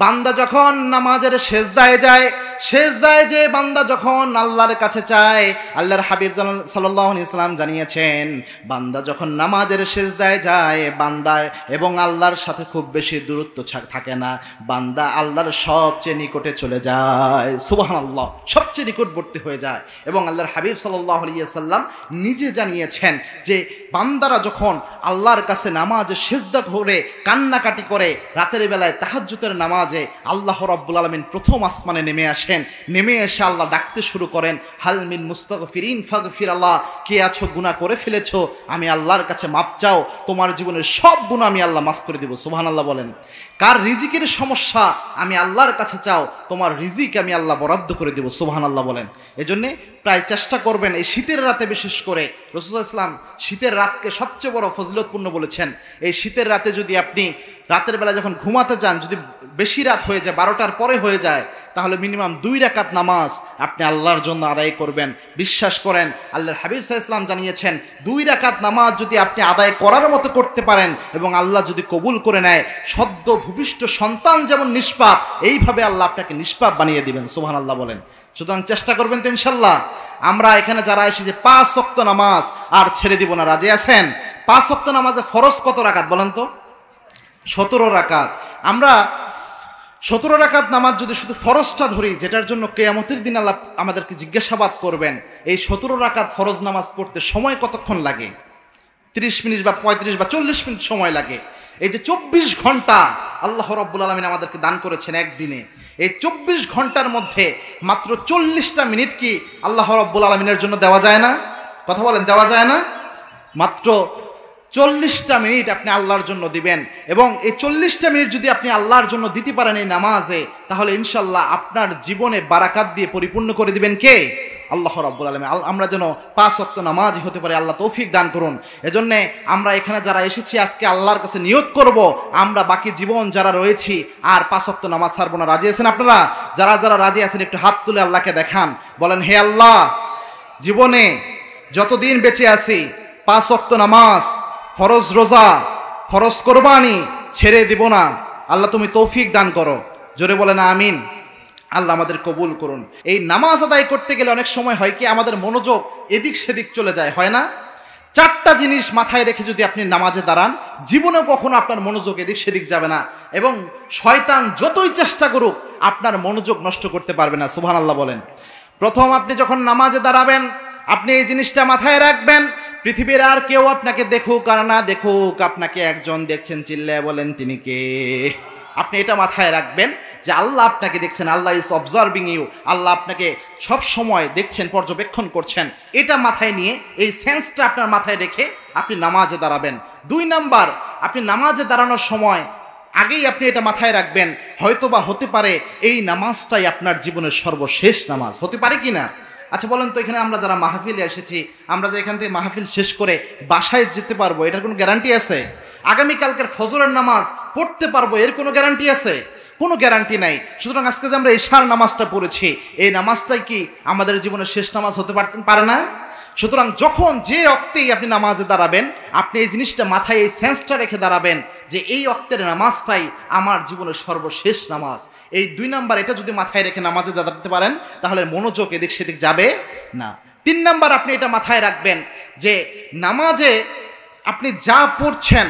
বান্দা যখন নামাজের সেজদায় যায়, সেজদায় যে বান্দা যখন আল্লাহর কাছে চায়, আল্লাহর হাবিব সাল্লাল্লাহু আলাইহি ওয়াসাল্লাম জানিয়েছেন, বান্দা যখন নামাজের সেজদায় যায়, বান্দা এবং আল্লাহর সাথে খুব বেশি দূরত্ব থাকে না, বান্দা আল্লাহর সবচেয়ে নিকটে চলে যায়। সুবহানাল্লাহ, সবচেয়ে নিকটবর্তী হয়ে যায়। এবং আল্লাহর হাবিব সাল্লাল্লাহু আলাইহি ওয়াসাল্লাম নিজে জানিয়েছেন যে বান্দারা যখন আল্লাহর কাছে নামাজে সেজদা করে কান্নাকাটি করে, রাতের বেলায় তাহাজ্জুদের নামাজে আল্লাহ রাব্বুল আলামিন প্রথম আসমানে নেমে আসেন, নেমে এসে আল্লাহ ডাকতে শুরু করেন, হাল মিন মুস্তাগফিরিন ফাগফির আল্লাহ, কে আছো গুনাহ করে ফেলেছো, আমি আল্লাহর কাছে মাপ চাও, তোমার জীবনের সব গুনাহ আমি আল্লাহ মাফ করে দেব। সুবহানাল্লাহ বলেন। কার রিজিকের সমস্যা, আমি আল্লাহর কাছে চাও, তোমার রিজিক আমি আল্লাহ বরাদ্দ করে দেব। সুবহানাল্লাহ বলেন। এজন্য প্রায় চেষ্টা করবেন এই শীতের রাতে, বিশেষ করে রাসূল সাল্লাল্লাহু আলাইহি ওয়াসাল্লাম শীতের রাতকে সবচেয়ে বড় ফজিলতপূর্ণ বলেছেন। এই শীতের রাতে যদি আপনি রাতের বেলা যখন ঘুমাতে যান, যদি বেশি রাত হয়ে যায়, 12টার পরে হয়ে যায়, তাহলে মিনিমাম 2 রাকাত নামাজ আপনি আল্লাহর জন্য আদায় করবেন। বিশ্বাস করেন, আল্লাহর হাবিব সাল্লাল্লাহু আলাইহি ওয়াসাল্লাম জানিয়েছেন, 2 রাকাত নামাজ যদি আপনি আদায় করার মতো করতে পারেন এবং আল্লাহ যদি কবুল করে নেয়, সদ্য ভূমিষ্ঠ সন্তান যেমন নিষ্পাপ, এইভাবে আল্লাহ আপনাকে নিষ্পাপ বানিয়ে দিবেন। সুবহানাল্লাহ বলেন। সুতরাং চেষ্টা করবেন তো ইনশাল্লাহ। আমরা এখানে যারা এসে যে 5 ওয়াক্ত নামাজ আর ছেড়ে দিব না, রাজি আছেন? 5 ওয়াক্ত নামাজে ফরজ কত রাকাত বলেন তো? 17 রাকাত। আমরা 17 রাকাত নামাজ যদি শুধু ফরজটা ধরি, যেটার জন্য কিয়ামতের দিন আল্লাহ আমাদেরকে জিজ্ঞাসাবাদ করবেন, এই 17 রাকাত ফরজ নামাজ পড়তে সময় কতক্ষণ লাগে? 30 মিনিট বা 35 বা 40 মিনিট সময় লাগে। এই যে 24 ঘন্টা আল্লাহ রাব্বুল আলামিন আমাদেরকে দান করেছেন একদিনে, এই 24 ঘন্টার মধ্যে মাত্র 40টা মিনিট কি আল্লাহ রাব্বুল আলামিনের জন্য দেওয়া যায় না? কথা বলেন, দেওয়া যায় না? মাত্র 40টা মিনিট আপনি আল্লাহর জন্য দিবেন, এবং এই 40টা মিনিট যদি আপনি আল্লাহর জন্য দিতে পারেন এই নামাজে, তাহলে ইনশাল্লাহ আপনার জীবনে বারাকাত দিয়ে পরিপূর্ণ করে দিবেন কে? আল্লাহ রাব্বুল আলামিন। আমরা যেন 5 ওয়াক্ত নামাজি হতে পারি, আল্লাহ তৌফিক দান করুন। এজন্য আমরা এখানে যারা এসেছি আজকে আল্লাহর কাছে নিয়ত করব, আমরা বাকি জীবন যারা রয়েছি আর 5 ওয়াক্ত নামাজ ছাড়বো না। রাজি আছেন আপনারা? যারা যারা রাজি আছেন একটু হাত তুলে আল্লাহকে দেখান, বলেন, হে আল্লাহ, জীবনে যতদিন বেঁচে আছি 5 ওয়াক্ত নামাজ, ফরজ রোজা, ফরজ কোরবানি ছেড়ে দিব না। আল্লাহ তুমি তৌফিক দান করো। জোরে বলেন আমিন। আল্লাহ আমাদের কবুল করুন। এই নামাজ আদায় করতে গেলে অনেক সময় হয় কি, আমাদের মনোযোগ এদিক সেদিক চলে যায়, হয় না? চারটা জিনিস মাথায় রেখে যদি আপনি নামাজে দাঁড়ান, জীবনেও কখনো আপনার মনোযোগ এদিক সেদিক যাবে না, এবং শয়তান যতই চেষ্টা করুক আপনার মনোযোগ নষ্ট করতে পারবে না। সুবহানাল্লাহ বলেন। প্রথম, আপনি যখন নামাজে দাঁড়াবেন আপনি এই জিনিসটা মাথায় রাখবেন, পৃথিবীর আর কেউ আপনাকে দেখুক আর না দেখুক, আপনাকে একজন দেখছেন, চিল্লায় বলেন তিনি কে? আপনি এটা মাথায় রাখবেন যে আল্লাহ আপনাকে দেখছেন, আল্লাহ ইজ অবজার্ভিং ইউ, আল্লাহ আপনাকে সব সময় দেখছেন, পর্যবেক্ষণ করছেন। এটা মাথায় নিয়ে, এই সেন্সটা আপনার মাথায় রেখে আপনি নামাজে দাঁড়াবেন। 2 নাম্বার, আপনি নামাজে দাঁড়ানোর সময় আগেই আপনি এটা মাথায় রাখবেন, হয়তোবা হতে পারে এই নামাজটাই আপনার জীবনের সর্বশেষ নামাজ। হতে পারে কি না? আচ্ছা বলেন তো, এখানে আমরা যারা মাহফিলে এসেছি, আমরা যে এখান থেকে মাহফিল শেষ করে বাসায় যেতে পারবো, এটার কোনো গ্যারান্টি আছে? আগামীকালকের ফজরের নামাজ পড়তে পারবো, এর কোনো গ্যারান্টি আছে? কোনো গ্যারান্টি নাই। সুতরাং আজকে যে আমরা এশার নামাজটা পড়েছি, এই নামাজটাই কি আমাদের জীবনের শেষ নামাজ হতে পারে না? সুতরাং যখন যে অক্তেই আপনি নামাজে দাঁড়াবেন, আপনি এই জিনিসটা মাথায়, এই সেন্সটা রেখে দাঁড়াবেন যে এই অক্তের নামাজটাই আমার জীবনের সর্বশেষ নামাজ। এই 2 নাম্বার, এটা যদি মাথায় রেখে নামাজে দাঁড়াতে পারেন তাহলে মনোযোগ এদিক সেদিক যাবে না। 3 নাম্বার, আপনি এটা মাথায় রাখবেন যে নামাজে আপনি যা পড়ছেন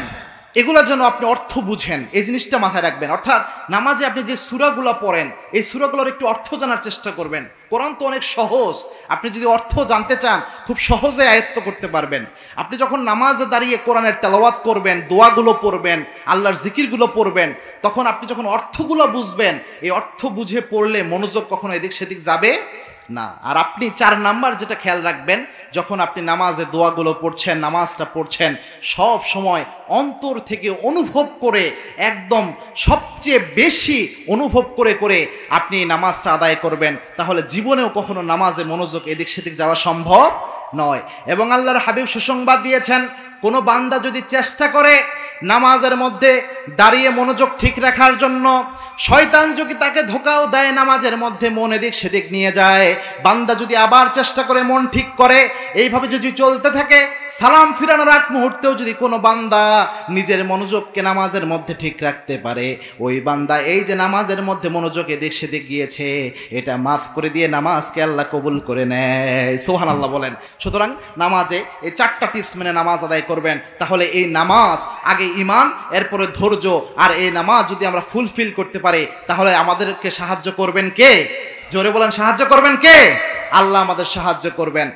এগুলা যেন আপনি অর্থ বুঝেন, এই জিনিসটা মাথায় রাখবেন। অর্থাৎ নামাজে আপনি যে সূরাগুলো পড়েন, এই সূরাগুলোর একটু অর্থ জানার চেষ্টা করবেন। কোরআন তো অনেক সহজ, আপনি যদি অর্থ জানতে চান খুব সহজে আয়ত্ত করতে পারবেন। আপনি যখন নামাজে দাঁড়িয়ে কোরআনের তেলাওয়াত করবেন, দোয়াগুলো পড়বেন, আল্লাহর জিকিরগুলো পড়বেন, তখন আপনি যখন অর্থগুলো বুঝবেন, এই অর্থ বুঝে পড়লে মনোযোগ কখনো এদিক সেদিক যাবে না। আর আপনি 4 নাম্বার যেটা খেয়াল রাখবেন, যখন আপনি নামাজে দোয়াগুলো পড়ছেন, নামাজটা পড়ছেন, সব সময় অন্তর থেকে অনুভব করে, একদম সবচেয়ে বেশি অনুভব করে করে আপনি নামাজটা আদায় করবেন, তাহলে জীবনেও কখনো নামাজে মনোযোগ এদিক সেদিক যাওয়া সম্ভব নয়। এবং আল্লাহর হাবিব সুসংবাদ দিয়েছেন, কোনো বান্দা যদি চেষ্টা করে নামাজের মধ্যে দাঁড়িয়ে মনোযোগ ঠিক রাখার জন্য, শয়তান যদি তাকে ধোঁকাও দেয়, নামাজের মধ্যে মন এদিক সেদিক নিয়ে যায়, বান্দা যদি আবার চেষ্টা করে মন ঠিক করে, এইভাবে যদি চলতে থাকে, সালাম ফিরানোর আগ মুহূর্তেও যদি কোনো বান্দা নিজের মনোযোগকে নামাজের মধ্যে ঠিক রাখতে পারে, ওই বান্দা এই যে নামাজের মধ্যে মনোযোগ এদিক সেদিক গিয়েছে, এটা মাফ করে দিয়ে নামাজকে আল্লাহ কবুল করে নেয়। সুবহানাল্লাহ বলেন। সুতরাং নামাজে এই 4টা টিপস মেনে নামাজ আদায় করবেন, তাহলে এই নামাজ আগে ঈমান, এরপরে ধৈর্য, আর এই নামাজ যদি আমরা ফুলফিল করতে পারি তাহলে আমাদেরকে সাহায্য করবেন কে? জোরে বলেন, সাহায্য করবেন কে? আল্লাহ আমাদের সাহায্য করবেন।